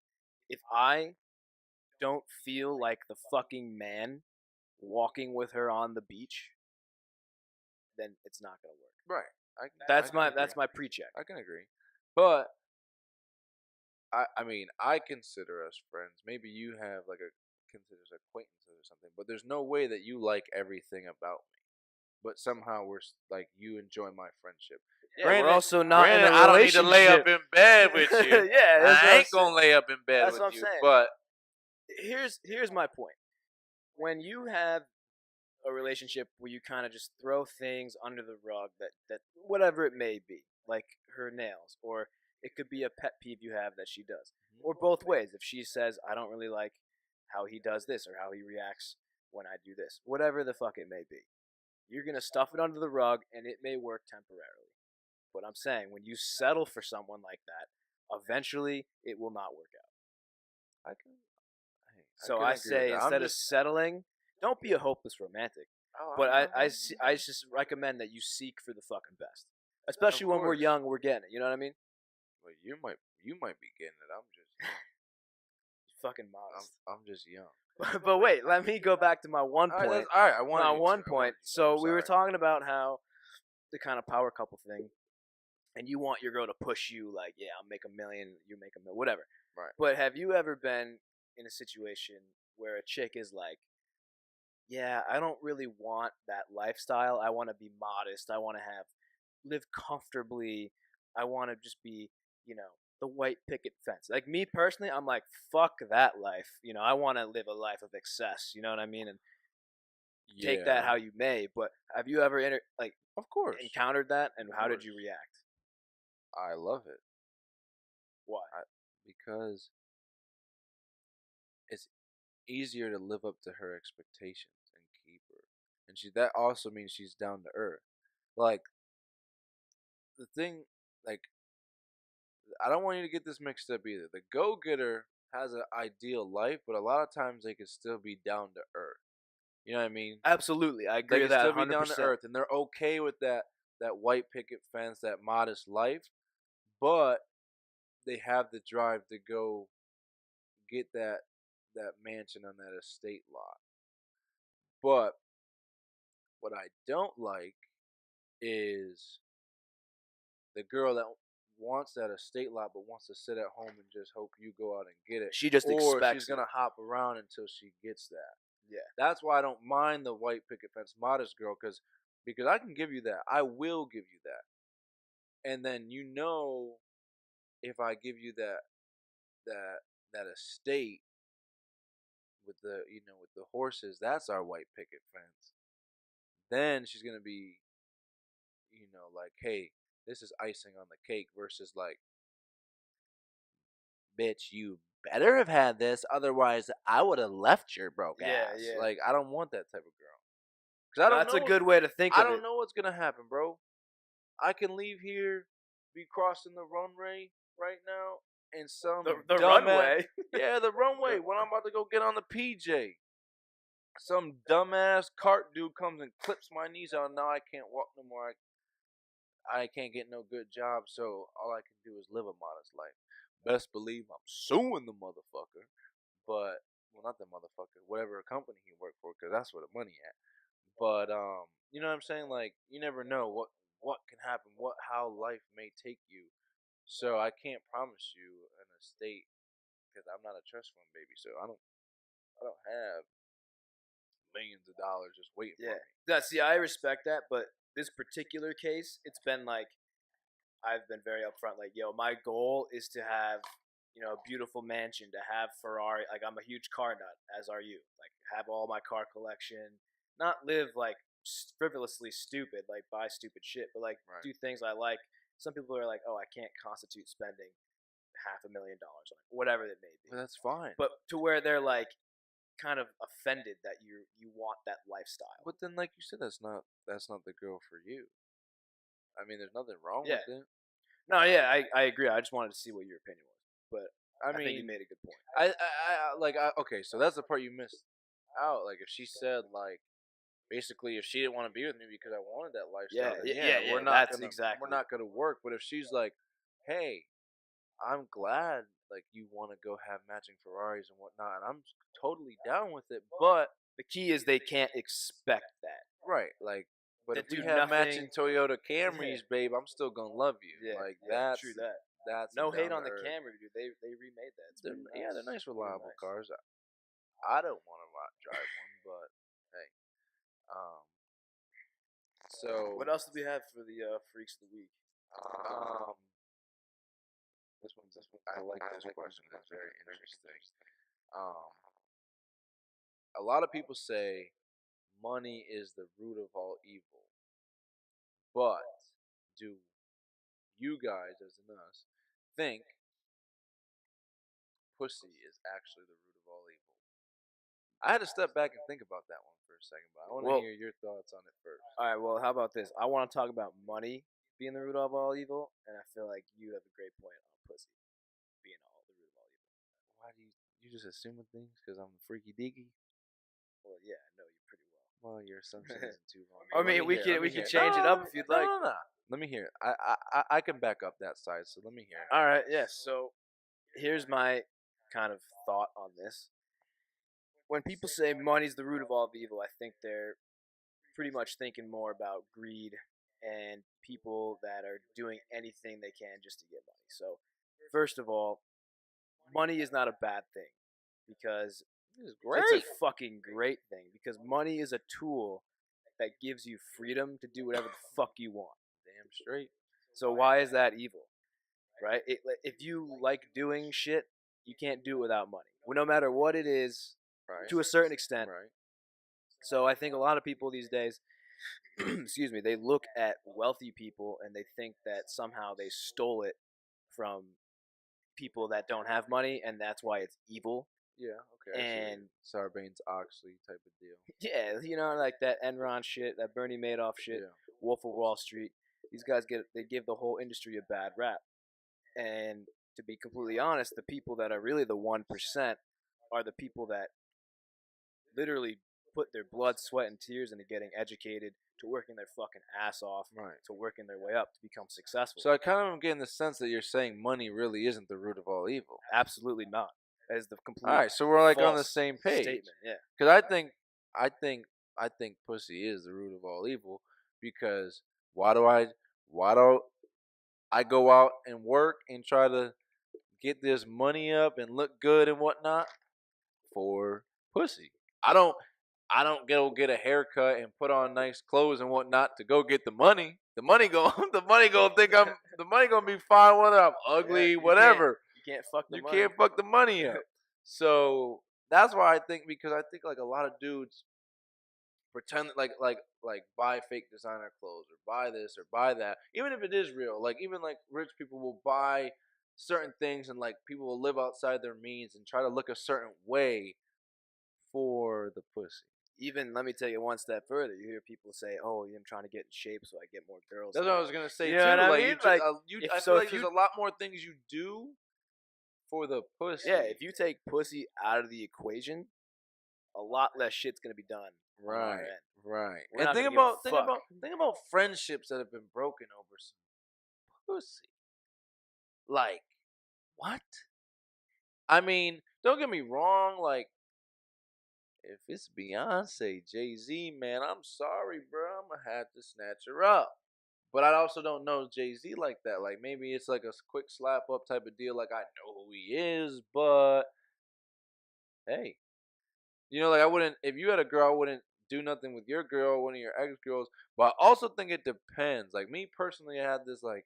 [SPEAKER 2] If I don't feel like the fucking man walking with her on the beach, then it's not gonna work.
[SPEAKER 1] Right.
[SPEAKER 2] That's my pre-check.
[SPEAKER 1] I can agree, but I consider us friends. Maybe you have consider us acquaintances or something, but there's no way that you like everything about me. But somehow we're like you enjoy my friendship.
[SPEAKER 2] Yeah, we're also not in a relationship.
[SPEAKER 1] I don't need to lay up in bed with you.
[SPEAKER 2] Yeah,
[SPEAKER 1] I ain't gonna lay up in bed with you.
[SPEAKER 2] That's what I'm saying.
[SPEAKER 1] But
[SPEAKER 2] here's my point. When you have a relationship where you kind of just throw things under the rug that whatever it may be, like her nails, or it could be a pet peeve you have that she does, or both ways. If she says, I don't really like how he does this or how he reacts when I do this, whatever the fuck it may be, you're gonna stuff it under the rug, and it may work temporarily. But I'm saying when you settle for someone like that, eventually it will not work out.
[SPEAKER 1] I can. Hey,
[SPEAKER 2] So
[SPEAKER 1] I
[SPEAKER 2] I
[SPEAKER 1] can agree with
[SPEAKER 2] say
[SPEAKER 1] that.
[SPEAKER 2] instead of settling, don't be a hopeless romantic. But I just recommend that you seek for the fucking best, especially when we're
[SPEAKER 1] course.
[SPEAKER 2] young. We're getting it. You know what I mean?
[SPEAKER 1] Well, you might be getting it. I'm just young.
[SPEAKER 2] Fucking modest.
[SPEAKER 1] I'm just young.
[SPEAKER 2] But wait, let me go back to my one point.
[SPEAKER 1] All right, I want
[SPEAKER 2] my one point. So we were talking about how the kind of power couple thing, and you want your girl to push you like, yeah, I'll make $1 million, you make $1 million, whatever.
[SPEAKER 1] Right.
[SPEAKER 2] But have you ever been in a situation where a chick is like, yeah, I don't really want that lifestyle. I want to be modest. I want to live comfortably. I want to just be, the white picket fence. Like me personally, I'm like, fuck that life. I want to live a life of excess. You know what I mean? And take that how you may. But have you ever
[SPEAKER 1] of course,
[SPEAKER 2] encountered that, and how did you react?
[SPEAKER 1] I love it.
[SPEAKER 2] Why?
[SPEAKER 1] Because it's easier to live up to her expectations and keep her, and that also means she's down to earth. Like the thing, like I don't want you to get this mixed up either. The go-getter has an ideal life, but a lot of times they can still be down to earth. You know what I mean?
[SPEAKER 2] Absolutely, I agree
[SPEAKER 1] with that.
[SPEAKER 2] They
[SPEAKER 1] can still 100%. Be down to earth, and they're okay with that white picket fence, that modest life, but they have the drive to go get that mansion on that estate lot. But what I don't like is the girl that wants that estate lot but wants to sit at home and just hope you go out and get it.
[SPEAKER 2] She just expects
[SPEAKER 1] she's gonna hop around until she gets that.
[SPEAKER 2] Yeah.
[SPEAKER 1] That's why I don't mind the white picket fence modest girl, because I can give you that. I will give you that. And then if I give you that estate with the with the horses, that's our white picket fence. Then she's gonna be like, hey, this is icing on the cake, versus like, bitch, you better have had this, otherwise I would have left your broke ass. Yeah. Like, I don't want that type of girl.
[SPEAKER 2] Cause I don't That's a good way to think of it.
[SPEAKER 1] I don't know what's gonna happen, bro. I can leave here, be crossing the runway right now, and some
[SPEAKER 2] the runway.
[SPEAKER 1] Yeah, the runway. When I'm about to go get on the PJ, some dumbass cart dude comes and clips my knees out. Now I can't walk no more. I can't get no good job, so all I can do is live a modest life. Best believe I'm suing the motherfucker, but well, not the motherfucker, whatever company he worked for, because that's where the money at. But you know what I'm saying? Like, you never know what can happen, how life may take you. So I can't promise you an estate, because I'm not a trust fund baby. So I don't have millions of dollars just waiting for me.
[SPEAKER 2] Yeah, see, I respect that, but this particular case, it's been like, I've been very upfront. Like, yo, my goal is to have, a beautiful mansion, to have Ferrari. Like, I'm a huge car nut, as are you. Like, have all my car collection. Not live like frivolously stupid, like buy stupid shit, but like do things I like. Some people are like, oh, I can't constitute spending $500,000 on it, whatever it may be.
[SPEAKER 1] Well, that's fine.
[SPEAKER 2] But to where they're like kind of offended that you want that lifestyle.
[SPEAKER 1] But then, like you said, that's not the girl for you. I mean, there's nothing wrong with it.
[SPEAKER 2] No, yeah, I agree. I just wanted to see what your opinion was, but I mean, think you made a good point.
[SPEAKER 1] Okay, so that's the part you missed out. Like, if she said, like, basically, if she didn't want to be with me because I wanted that lifestyle, we're not gonna work. But if she's like, hey, I'm glad like you want to go have matching Ferraris and whatnot, and I'm totally down with it. But
[SPEAKER 2] the key is they can't expect that.
[SPEAKER 1] Right, like, but if we have matching Toyota Camrys, babe, I'm still gonna love you. Yeah, like that's
[SPEAKER 2] true that.
[SPEAKER 1] That's
[SPEAKER 2] no hate on the Camry, dude. They remade that.
[SPEAKER 1] They're nice, reliable cars. I don't want to drive one, but hey. So
[SPEAKER 2] what else do we have for the freaks of the week?
[SPEAKER 1] This one. I like this question. It's very interesting. A lot of people say money is the root of all evil, but do you guys, as in us, think pussy is actually the root of all evil? I had to step back and think about that one for a second, but I want to
[SPEAKER 2] Well,
[SPEAKER 1] hear your thoughts on it first.
[SPEAKER 2] all right. Well, how about this? I want to talk about money being the root of all evil, and I feel like you have a great point on pussy being all the root of all evil.
[SPEAKER 1] Why do you just assuming things because I'm freaky deaky?
[SPEAKER 2] Well, yeah, I know you pretty well.
[SPEAKER 1] Well, your assumption isn't too long.
[SPEAKER 2] I mean, we can change it up if you'd like.
[SPEAKER 1] No. Let me hear it. I can back up that side, so let me hear it.
[SPEAKER 2] All right. Yes. So here's my kind of thought on this. When people say money's the root of all evil, I think they're pretty much thinking more about greed and people that are doing anything they can just to get money. So, first of all, money is not a bad thing because
[SPEAKER 1] It's great.
[SPEAKER 2] it's a fucking great thing because money is a tool that gives you freedom to do whatever the fuck you want.
[SPEAKER 1] Damn straight.
[SPEAKER 2] So why is that evil? Right? If you like doing shit, you can't do it without money. Well, no matter what it is,
[SPEAKER 1] Right.
[SPEAKER 2] to a certain extent.
[SPEAKER 1] Right.
[SPEAKER 2] So I think a lot of people these days, excuse me, they look at wealthy people and they think that somehow they stole it from people that don't have money, and that's why it's evil.
[SPEAKER 1] Yeah. Okay.
[SPEAKER 2] And
[SPEAKER 1] Sarbanes-Oxley type of deal.
[SPEAKER 2] yeah, you know, like that Enron shit, that Bernie Madoff shit,
[SPEAKER 1] Yeah.
[SPEAKER 2] Wolf of Wall Street. These guys give the whole industry a bad rap. And to be completely honest, the people that are really the 1% are the people that literally put their blood, sweat, and tears into getting educated, to working their fucking ass off,
[SPEAKER 1] Right.
[SPEAKER 2] to working their way up to become successful.
[SPEAKER 1] So I kind of am getting the sense that you're saying money really isn't the root of all evil.
[SPEAKER 2] Absolutely not. That is the complete.
[SPEAKER 1] All right, so we're like on the
[SPEAKER 2] false
[SPEAKER 1] same page.
[SPEAKER 2] statement. Yeah.
[SPEAKER 1] Because I think pussy is the root of all evil. Because why do I go out and work and try to get this money up and look good and whatnot for pussy? I don't go get a haircut and put on nice clothes and whatnot to go get the money. The money gonna be fine whether I'm ugly, whatever.
[SPEAKER 2] You can't fuck the
[SPEAKER 1] You
[SPEAKER 2] money.
[SPEAKER 1] can't fuck the money up. So that's why I think, because I think like a lot of dudes pretend like buy fake designer clothes or buy this or buy that, even if it is real. Like even like rich people will buy certain things, and like people will live outside their means and try to look a certain way for the pussy.
[SPEAKER 2] Even let me take it one step further. You hear people say, "Oh, I'm trying to get in shape so I get more girls."
[SPEAKER 1] That's what I was gonna say
[SPEAKER 2] You
[SPEAKER 1] too.
[SPEAKER 2] know what I
[SPEAKER 1] Like
[SPEAKER 2] mean?
[SPEAKER 1] you, just,
[SPEAKER 2] Like,
[SPEAKER 1] I feel like there's a lot more things you do for the pussy.
[SPEAKER 2] Yeah, if you take pussy out of the equation, a lot less shit's gonna be done. on our
[SPEAKER 1] Right,
[SPEAKER 2] end.
[SPEAKER 1] right.
[SPEAKER 2] We're
[SPEAKER 1] And
[SPEAKER 2] not
[SPEAKER 1] think
[SPEAKER 2] gonna give a
[SPEAKER 1] about
[SPEAKER 2] fuck.
[SPEAKER 1] think about friendships that have been broken over some pussy. Like, what? I mean, don't get me wrong. Like, if it's Beyonce, Jay-Z, man, I'm sorry, bro. I'm gonna have to snatch her up. But I also don't know Jay-Z like that. Like, maybe it's like a quick slap up type of deal. Like, I know who he is, but hey, like I wouldn't. If you had a girl, I wouldn't do nothing with your girl, one of your ex girls. But I also think it depends. Like me personally, I had this like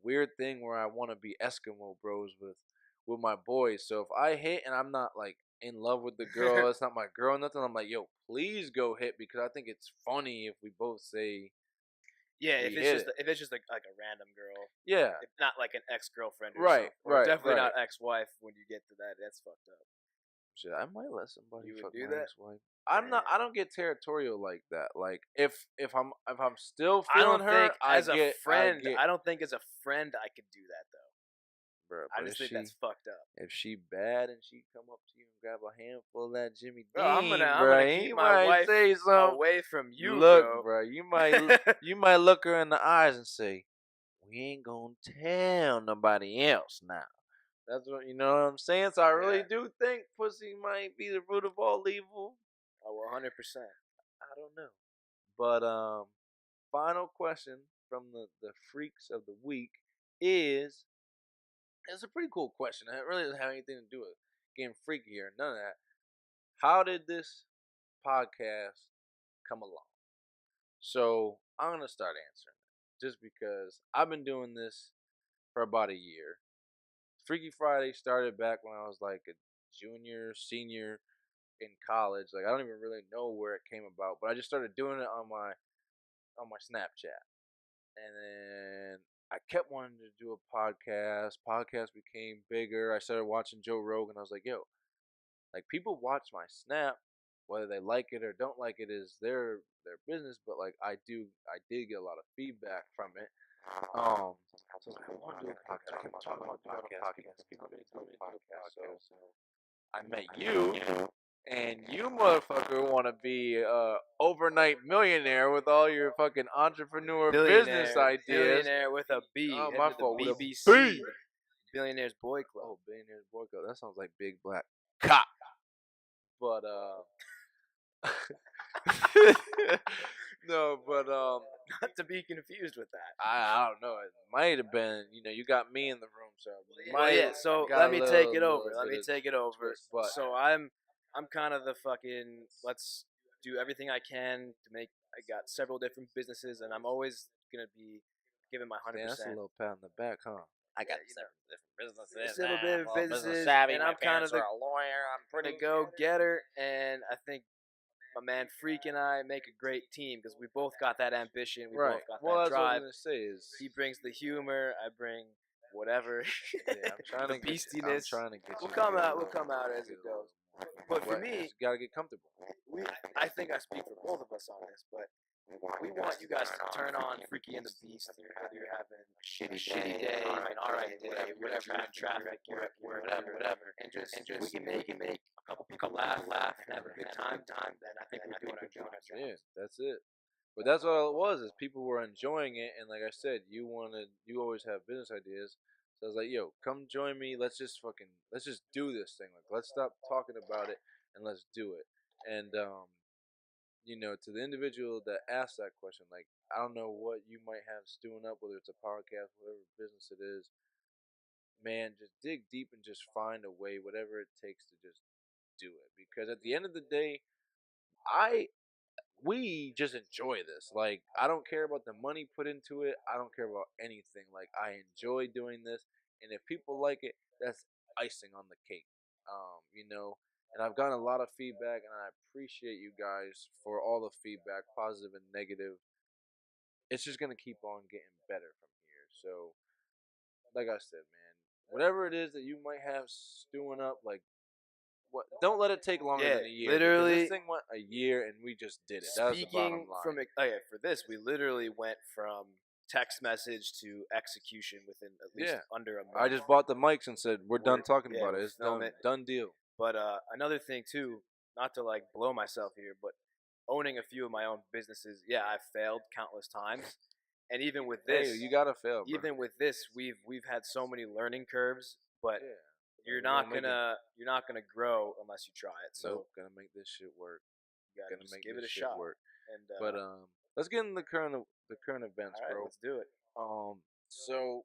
[SPEAKER 1] weird thing where I want to be Eskimo bros with my boys. So if I hit and I'm not like in love with the girl, it's not my girl, nothing. I'm like, yo, please go hit, because I think it's funny if we both say,
[SPEAKER 2] Yeah,
[SPEAKER 1] we
[SPEAKER 2] if
[SPEAKER 1] hit
[SPEAKER 2] it's just like a random girl,
[SPEAKER 1] yeah,
[SPEAKER 2] if not like an ex-girlfriend or
[SPEAKER 1] Right,
[SPEAKER 2] something, or
[SPEAKER 1] right,
[SPEAKER 2] definitely
[SPEAKER 1] right.
[SPEAKER 2] not ex-wife. When you get to that, that's fucked up.
[SPEAKER 1] shit, I might let somebody
[SPEAKER 2] You would
[SPEAKER 1] fuck
[SPEAKER 2] do
[SPEAKER 1] my
[SPEAKER 2] that?
[SPEAKER 1] ex-wife. I'm not.
[SPEAKER 2] Man.
[SPEAKER 1] I don't get territorial like that. Like if I'm still
[SPEAKER 2] I
[SPEAKER 1] feeling
[SPEAKER 2] don't
[SPEAKER 1] her,
[SPEAKER 2] think as a friend. I don't think as a friend I could do that though.
[SPEAKER 1] Bro,
[SPEAKER 2] I just think that's fucked up.
[SPEAKER 1] If she bad and she come up to you and grab a handful of that Jimmy
[SPEAKER 2] Bro,
[SPEAKER 1] Dean,
[SPEAKER 2] I'm
[SPEAKER 1] bro,
[SPEAKER 2] gonna
[SPEAKER 1] he
[SPEAKER 2] keep my
[SPEAKER 1] might
[SPEAKER 2] wife
[SPEAKER 1] say something.
[SPEAKER 2] away from you,
[SPEAKER 1] Look,
[SPEAKER 2] bro.
[SPEAKER 1] you might look her in the eyes and say, "We ain't gonna tell nobody else now." That's what you know what I'm saying. So I really do think pussy might be the root of all evil.
[SPEAKER 2] Oh, 100%.
[SPEAKER 1] I don't know, but final question from the freaks of the week is. It's a pretty cool question. It really doesn't have anything to do with getting freaky or none of that. How did this podcast come along? So I'm gonna start answering it, just because I've been doing this for about a year. Freaky Friday started back when I was like a junior, senior in college. Like I don't even really know where it came about, but I just started doing it on my Snapchat, and then I kept wanting to do a podcast. Podcast became bigger. I started watching Joe Rogan. I was like, yo, like people watch my Snap, Whether they like it or don't like it is their business. But like I did get a lot of feedback from it. So I want to do a podcast. I kept talking about podcasts. People been telling me to do a podcast. So I met you, and you motherfucker want to be a overnight millionaire with all your fucking entrepreneur business ideas.
[SPEAKER 2] Billionaire with a B.
[SPEAKER 1] Oh, my fault. With a
[SPEAKER 2] BBC. Billionaires Boy Club.
[SPEAKER 1] Oh, Billionaires Boy Club. That sounds like Big Black Cock. But no, but
[SPEAKER 2] not to be confused with that.
[SPEAKER 1] I don't know. It might have been. You got me in the room, so
[SPEAKER 2] yeah. So let me take it over. But so I'm kind of the fucking let's do everything I can to make. I got several different businesses, and I'm always gonna be giving my 100%.
[SPEAKER 1] That's a little pat on the back, huh?
[SPEAKER 2] I got several different businesses. Several different businesses, savvy. And I'm kind of a lawyer. I'm pretty go-getter, and I think my man Freak and I make a great team because we both got that ambition. We both got that drive.
[SPEAKER 1] That's what I was gonna say.
[SPEAKER 2] He brings the humor. I bring whatever.
[SPEAKER 1] Yeah, I'm trying
[SPEAKER 2] the
[SPEAKER 1] to
[SPEAKER 2] beastiness.
[SPEAKER 1] I'm trying to get.
[SPEAKER 2] We'll come out as it goes. But for me,
[SPEAKER 1] you gotta get comfortable.
[SPEAKER 2] I think I speak for both of us on this, but we want you guys to turn on Freaky and the Beast, whether you're having a shitty day, an alright day, whatever, you're in traffic, you're at work, whatever, and just we can make a couple people laugh, and have a good time. Then I think we're doing our job.
[SPEAKER 1] Yeah, that's it. But that's what it was. Is people were enjoying it, and like I said, you always have business ideas. So I was like, yo, come join me. Let's just do this thing. Like, let's stop talking about it and let's do it. And to the individual that asked that question, like, I don't know what you might have stewing up, whether it's a podcast, whatever business it is. Man, just dig deep and just find a way, whatever it takes to just do it. Because at the end of the day, we just enjoy this. Like, I don't care about the money put into it. I don't care about anything. Like, I enjoy doing this, and if people like it, that's icing on the cake. And I've gotten a lot of feedback, and I appreciate you guys for all the feedback, positive and negative. It's just gonna keep on getting better from here. So, like I said, man, whatever it is that you might have stewing up, like, don't let it take longer than a year.
[SPEAKER 2] Literally,
[SPEAKER 1] this thing went a year and we just did it. That was the bottom line.
[SPEAKER 2] For this, we literally went from text message to execution within at least under a month.
[SPEAKER 1] I just bought the mics and said we're done talking about it. It's done deal.
[SPEAKER 2] But another thing too, not to like blow myself here, but owning a few of my own businesses, I've failed countless times. And even with this,
[SPEAKER 1] you gotta fail. Bro.
[SPEAKER 2] Even with this, we've had so many learning curves, but. You're not gonna grow unless you try it. So
[SPEAKER 1] gonna make this shit work.
[SPEAKER 2] You gotta give it a shot.
[SPEAKER 1] Work. And but let's get into the current events,
[SPEAKER 2] bro.
[SPEAKER 1] Let's
[SPEAKER 2] do it.
[SPEAKER 1] So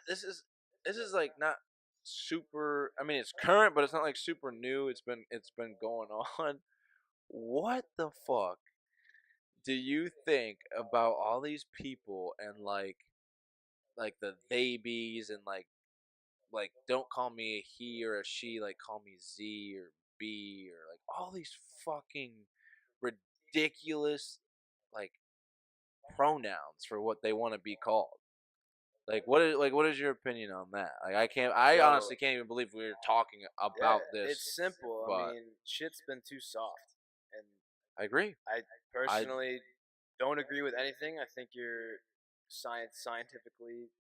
[SPEAKER 1] this is like not super. I mean, it's current, but it's not like super new. It's been going on. What the fuck do you think about all these people and like the babies and like don't call me a he or a she, like call me Z or B or like all these fucking ridiculous like pronouns for what they want to be called. What is your opinion on that? Like I honestly can't even believe we're talking about this.
[SPEAKER 2] It's simple. I mean, shit's been too soft, and
[SPEAKER 1] I agree.
[SPEAKER 2] I personally don't agree with anything. I think you're scientifically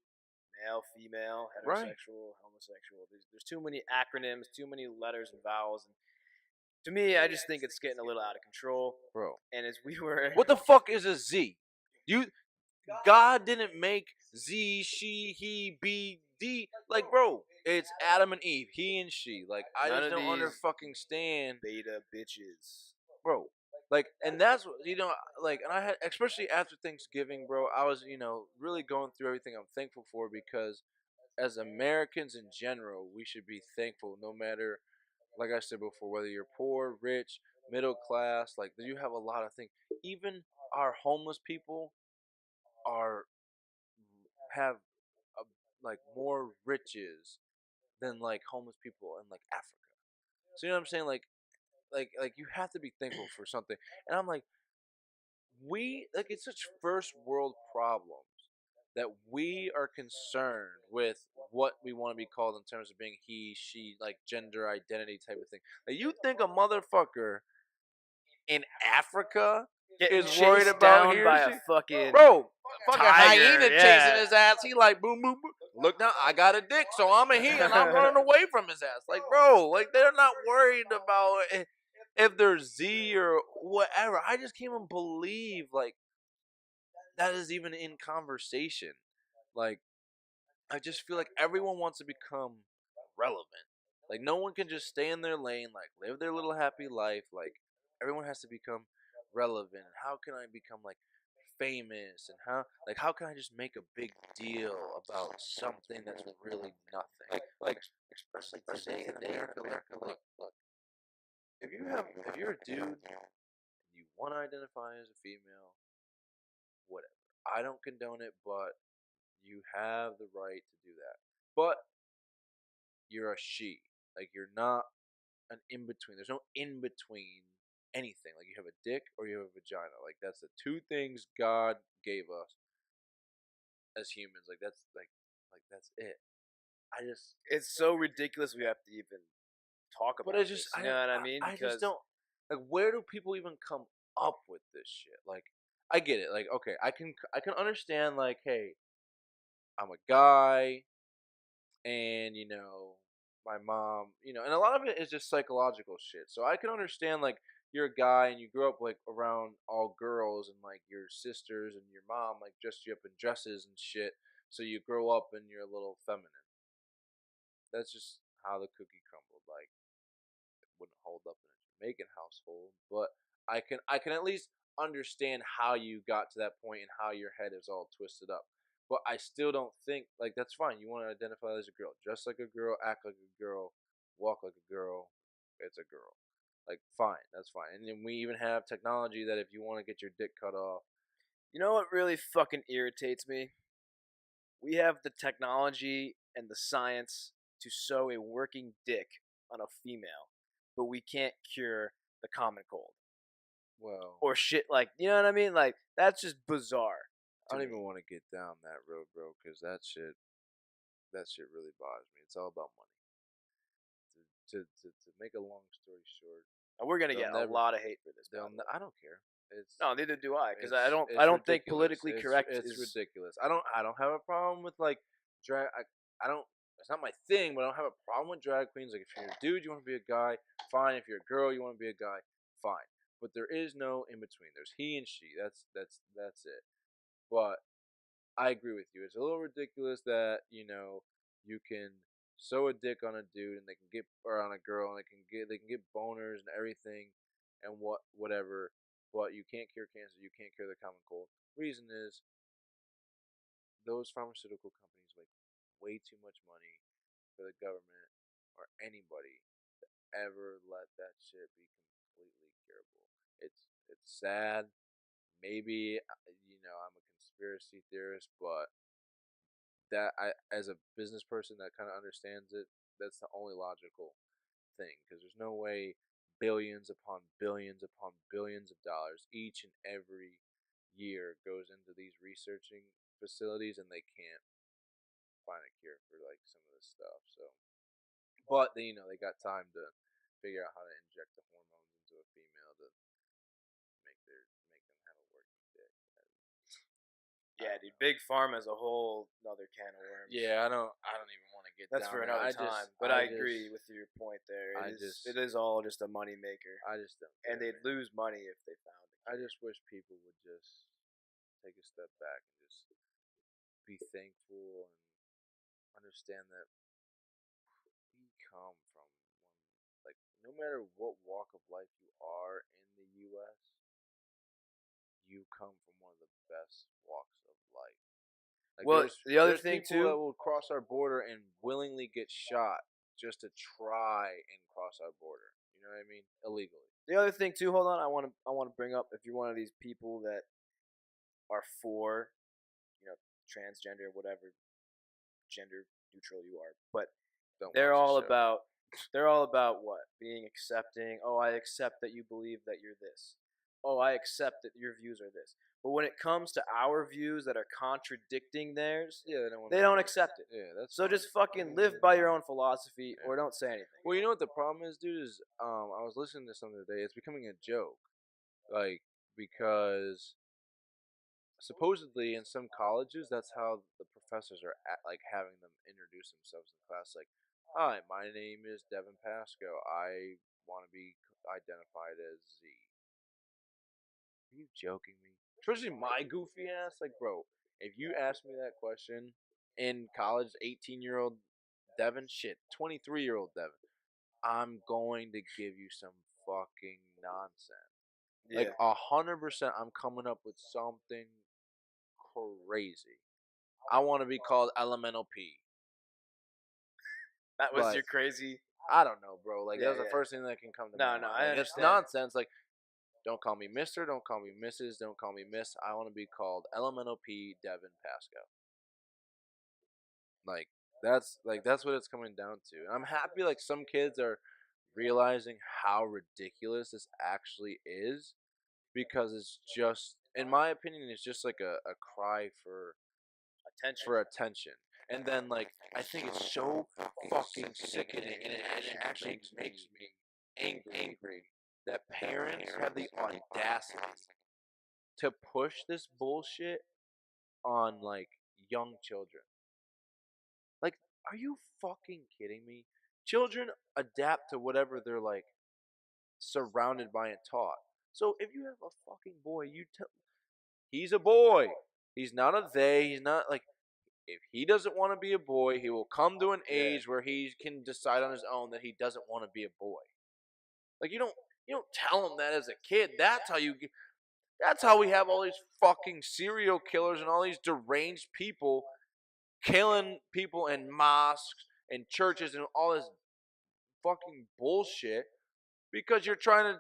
[SPEAKER 2] male, female, heterosexual, homosexual. There's too many acronyms, too many letters and vowels, and to me, I just think it's getting a little out of control,
[SPEAKER 1] bro.
[SPEAKER 2] And as we were,
[SPEAKER 1] what the fuck is a Z? God didn't make Z, she, he, B, D. Like, bro, it's Adam and Eve, he and she. Like, I just don't understand
[SPEAKER 2] beta bitches,
[SPEAKER 1] bro. Like, and that's and I had, especially after Thanksgiving, bro, I was, really going through everything I'm thankful for, because as Americans in general, we should be thankful no matter, like I said before, whether you're poor, rich, middle class, like, you have a lot of things. Even our homeless people have like more riches than like homeless people in like Africa. So you know what I'm saying? Like you have to be thankful for something. And I'm like, it's such first world problems that we are concerned with what we want to be called in terms of being he, she, like gender identity type of thing. Like, you think a motherfucker in Africa
[SPEAKER 2] Getting
[SPEAKER 1] is worried
[SPEAKER 2] chased
[SPEAKER 1] about
[SPEAKER 2] down
[SPEAKER 1] here.
[SPEAKER 2] by a fucking
[SPEAKER 1] Bro, fucking
[SPEAKER 2] tiger,
[SPEAKER 1] hyena
[SPEAKER 2] yeah.
[SPEAKER 1] chasing his ass. He like boom, boom, boom. Look now, I got a dick, so I'm a he, and I'm running away from his ass. Like, bro, like they're not worried about if they're Z or whatever. I just can't even believe like that is even in conversation. Like, I just feel like everyone wants to become relevant. Like, no one can just stay in their lane, like live their little happy life. Like, everyone has to become relevant. And how can I become like famous? And how can I just make a big deal about something that's really nothing? Like especially today in America. Look, if you're a dude and you want to identify as a female, whatever. I don't condone it, but you have the right to do that. But you're a she. Like, you're not an in between. There's no in between anything. Like, you have a dick or you have a vagina. Like, that's the two things God gave us as humans. Like, that's it.
[SPEAKER 2] It's so ridiculous we have to even talk about this. You know what I mean?
[SPEAKER 1] I just don't. Like, where do people even come up with this shit? Like, I get it. Like, okay, I can understand. Like, hey, I'm a guy, and my mom, and a lot of it is just psychological shit. So I can understand, like, you're a guy and you grew up like around all girls, and like your sisters and your mom like dressed you up in dresses and shit. So you grow up and you're a little feminine. That's just how the cookie crumbled. Like, it wouldn't hold up in a Jamaican household, but I can at least understand how you got to that point and how your head is all twisted up. But I still don't think, like, that's fine. You want to identify as a girl, dress like a girl, act like a girl, walk like a girl. It's a girl. Like, fine, that's fine. And then we even have technology that if you want to get your dick cut off,
[SPEAKER 2] You know what really fucking irritates me? We have the technology and the science to sew a working dick on a female, but we can't cure the common cold.
[SPEAKER 1] well,
[SPEAKER 2] Or shit like, you know what I mean? Like, that's just bizarre.
[SPEAKER 1] I don't even want to get down that road, bro, because that shit really bothers me. It's all about money. To make a long story short,
[SPEAKER 2] And we're gonna get a lot of hate for this.
[SPEAKER 1] I don't care.
[SPEAKER 2] No, neither do I, because I don't think politically correct
[SPEAKER 1] it's
[SPEAKER 2] is
[SPEAKER 1] ridiculous. I don't have a problem with like drag. I don't. It's not my thing, but I don't have a problem with drag queens. Like, if you're a dude, you want to be a guy, fine. If you're a girl, you want to be a guy, fine. But there is no in between. There's he and she. That's it. But I agree with you. It's a little ridiculous that you can sew a dick on a dude and they can get, or on a girl, and they can get boners and everything and whatever, but you can't cure cancer. You can't cure the common cold. Reason is those pharmaceutical companies make way too much money for the government or anybody to ever let that shit be completely curable. It's sad. Maybe I'm a conspiracy theorist, but that as a business person that kind of understands it, that's the only logical thing, because there's no way billions upon billions upon billions of dollars each and every year goes into these researching facilities and they can't find a cure for like some of this stuff. So, but they got time to figure out how to inject the hormones into a female to make them have a working dick.
[SPEAKER 2] Yeah, dude. Big Pharma is a whole other can of worms.
[SPEAKER 1] Yeah, I don't even want to get.
[SPEAKER 2] That's
[SPEAKER 1] down
[SPEAKER 2] for
[SPEAKER 1] there.
[SPEAKER 2] another time. But I agree with your point there. It is all just a money maker.
[SPEAKER 1] I just don't.
[SPEAKER 2] And they'd lose money if they found it.
[SPEAKER 1] I just wish people would just take a step back and just be thankful and understand that we come from like, no matter what walk of life you are in the U.S., you come from one of the best walks of life. Like,
[SPEAKER 2] well, the other thing
[SPEAKER 1] people
[SPEAKER 2] too,
[SPEAKER 1] that will cross our border and willingly get shot just to try and cross our border. You know what I mean? Illegally.
[SPEAKER 2] The other thing too. Hold on, I want to bring up, if you're one of these people that are for, transgender, whatever gender neutral you are, but they're all about what? Being accepting. Oh, I accept that you believe that you're this. Oh, I accept that your views are this. But when it comes to our views that are contradicting theirs, they don't accept it.
[SPEAKER 1] Yeah, that's
[SPEAKER 2] so
[SPEAKER 1] fine.
[SPEAKER 2] Just fucking live by your own philosophy, or don't say anything.
[SPEAKER 1] Well, you know what the problem is, dude? Is I was listening to something today. It's becoming a joke. Like, because supposedly in some colleges, that's how the professors are like having them introduce themselves in class. Like, hi, my name is Devin Pasco. I want to be identified as Z. Are you joking me? Especially my goofy ass. Like, bro, if you ask me that question in college, 18-year-old Devin, shit, 23-year-old Devin, I'm going to give you some fucking nonsense. Like,
[SPEAKER 2] Yeah.
[SPEAKER 1] 100%, I'm coming up with something crazy. I want to be called Elemental P.
[SPEAKER 2] That was
[SPEAKER 1] But
[SPEAKER 2] your crazy.
[SPEAKER 1] I don't know, bro. Like,
[SPEAKER 2] Yeah,
[SPEAKER 1] that's the
[SPEAKER 2] yeah.
[SPEAKER 1] first thing that can come to
[SPEAKER 2] No,
[SPEAKER 1] my
[SPEAKER 2] no,
[SPEAKER 1] mind.
[SPEAKER 2] I
[SPEAKER 1] Like, it's
[SPEAKER 2] understand.
[SPEAKER 1] nonsense. Like, don't call me Mister. Don't call me Mrs. Don't call me Miss. I want to be called Elemental P. Devin Pasco. That's what it's coming down to. And I'm happy. Like, some kids are realizing how ridiculous this actually is, because it's just, in my opinion, it's just like a cry for attention. And then, like, I think it's so fucking sickening, and it actually makes me angry that parents have the audacity to push this bullshit on, like, young children. Like, are you fucking kidding me? Children adapt to whatever they're, like, surrounded by and taught. So if you have a fucking boy, you tell he's a boy. He's not a they. He's not, like, if he doesn't want to be a boy, he will come to an age where he can decide on his own that he doesn't want to be a boy. Like, you don't tell him that as a kid. That's how we have all these fucking serial killers and all these deranged people killing people in mosques and churches and all this fucking bullshit, because you're trying to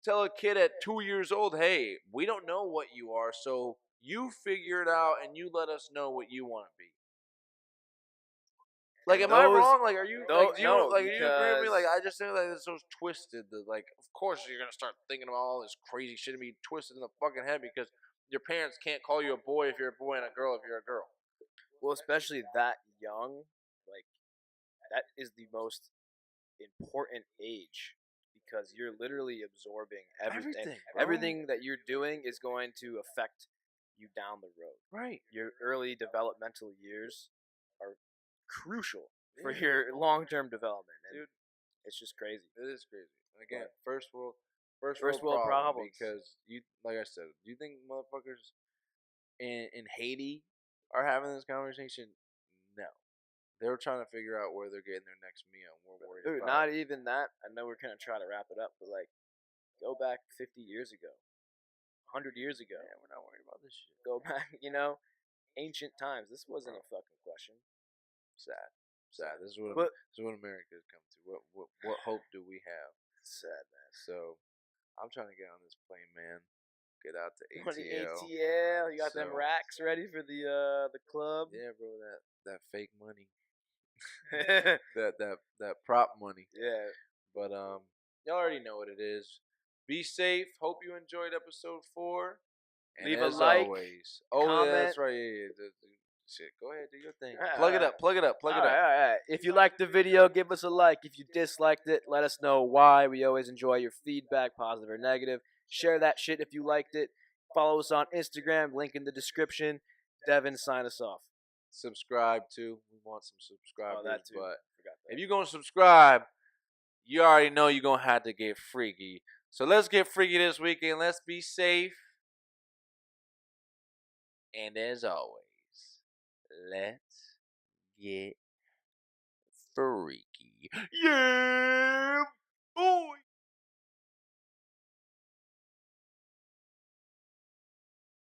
[SPEAKER 1] tell a kid at 2 years old, hey, we don't know what you are, so you figure it out and you let us know what you want to be. Like, am I wrong? Like, are you like, do you
[SPEAKER 2] no,
[SPEAKER 1] like, do you agree with me? Like,
[SPEAKER 2] because
[SPEAKER 1] I just think like it's so twisted that, like, of course you're gonna start thinking about all this crazy shit and be twisted in the fucking head because your parents can't call you a boy if you're a boy and a girl if you're a girl.
[SPEAKER 2] well, especially that young, like that is the most important age because you're literally absorbing everything.
[SPEAKER 1] bro.
[SPEAKER 2] Everything that you're doing is going to affect you down the road.
[SPEAKER 1] Right.
[SPEAKER 2] Your early developmental years are crucial for
[SPEAKER 1] Yeah.
[SPEAKER 2] your long-term development, and
[SPEAKER 1] Dude,
[SPEAKER 2] it's just crazy.
[SPEAKER 1] it is crazy. And again,
[SPEAKER 2] But
[SPEAKER 1] first world
[SPEAKER 2] problems.
[SPEAKER 1] because you, like I said, do you think motherfuckers in Haiti are having this conversation? No. They're trying to figure out where they're getting their next meal. And we're worried
[SPEAKER 2] Dude,
[SPEAKER 1] about.
[SPEAKER 2] not even that. I know we're gonna try to wrap it up, but like, go back 50 years ago, 100 years ago.
[SPEAKER 1] Yeah, we're not worried about this shit.
[SPEAKER 2] Go back, ancient times. This wasn't a fucking question.
[SPEAKER 1] Sad. This is what America's come to. What hope do we have?
[SPEAKER 2] Sad, man.
[SPEAKER 1] So, I'm trying to get on this plane, man. Get out to
[SPEAKER 2] What the
[SPEAKER 1] ATL.
[SPEAKER 2] ATL? You got them
[SPEAKER 1] So-
[SPEAKER 2] racks ready for the club?
[SPEAKER 1] Yeah, bro. That fake money. that prop money.
[SPEAKER 2] Yeah.
[SPEAKER 1] But y'all already know what it is. Be safe. Hope you enjoyed episode 4. And
[SPEAKER 2] Leave a
[SPEAKER 1] as
[SPEAKER 2] like,
[SPEAKER 1] always,
[SPEAKER 2] comment.
[SPEAKER 1] yeah, that's right. Yeah. Shit, go ahead, do your thing.
[SPEAKER 2] Alright,
[SPEAKER 1] Plug it
[SPEAKER 2] alright.
[SPEAKER 1] up. Plug it up.
[SPEAKER 2] All right. If you liked the video, give us a like. If you disliked it, let us know why. We always enjoy your feedback, positive or negative. Share that shit if you liked it. Follow us on Instagram, link in the description. Devin, sign us off.
[SPEAKER 1] Subscribe too. We want some subscribers,
[SPEAKER 2] that too.
[SPEAKER 1] but
[SPEAKER 2] Forgot that.
[SPEAKER 1] if you're gonna subscribe, you already know you're gonna have to get freaky. So let's get freaky this weekend. Let's be safe. And as always, let's get freaky. Yeah,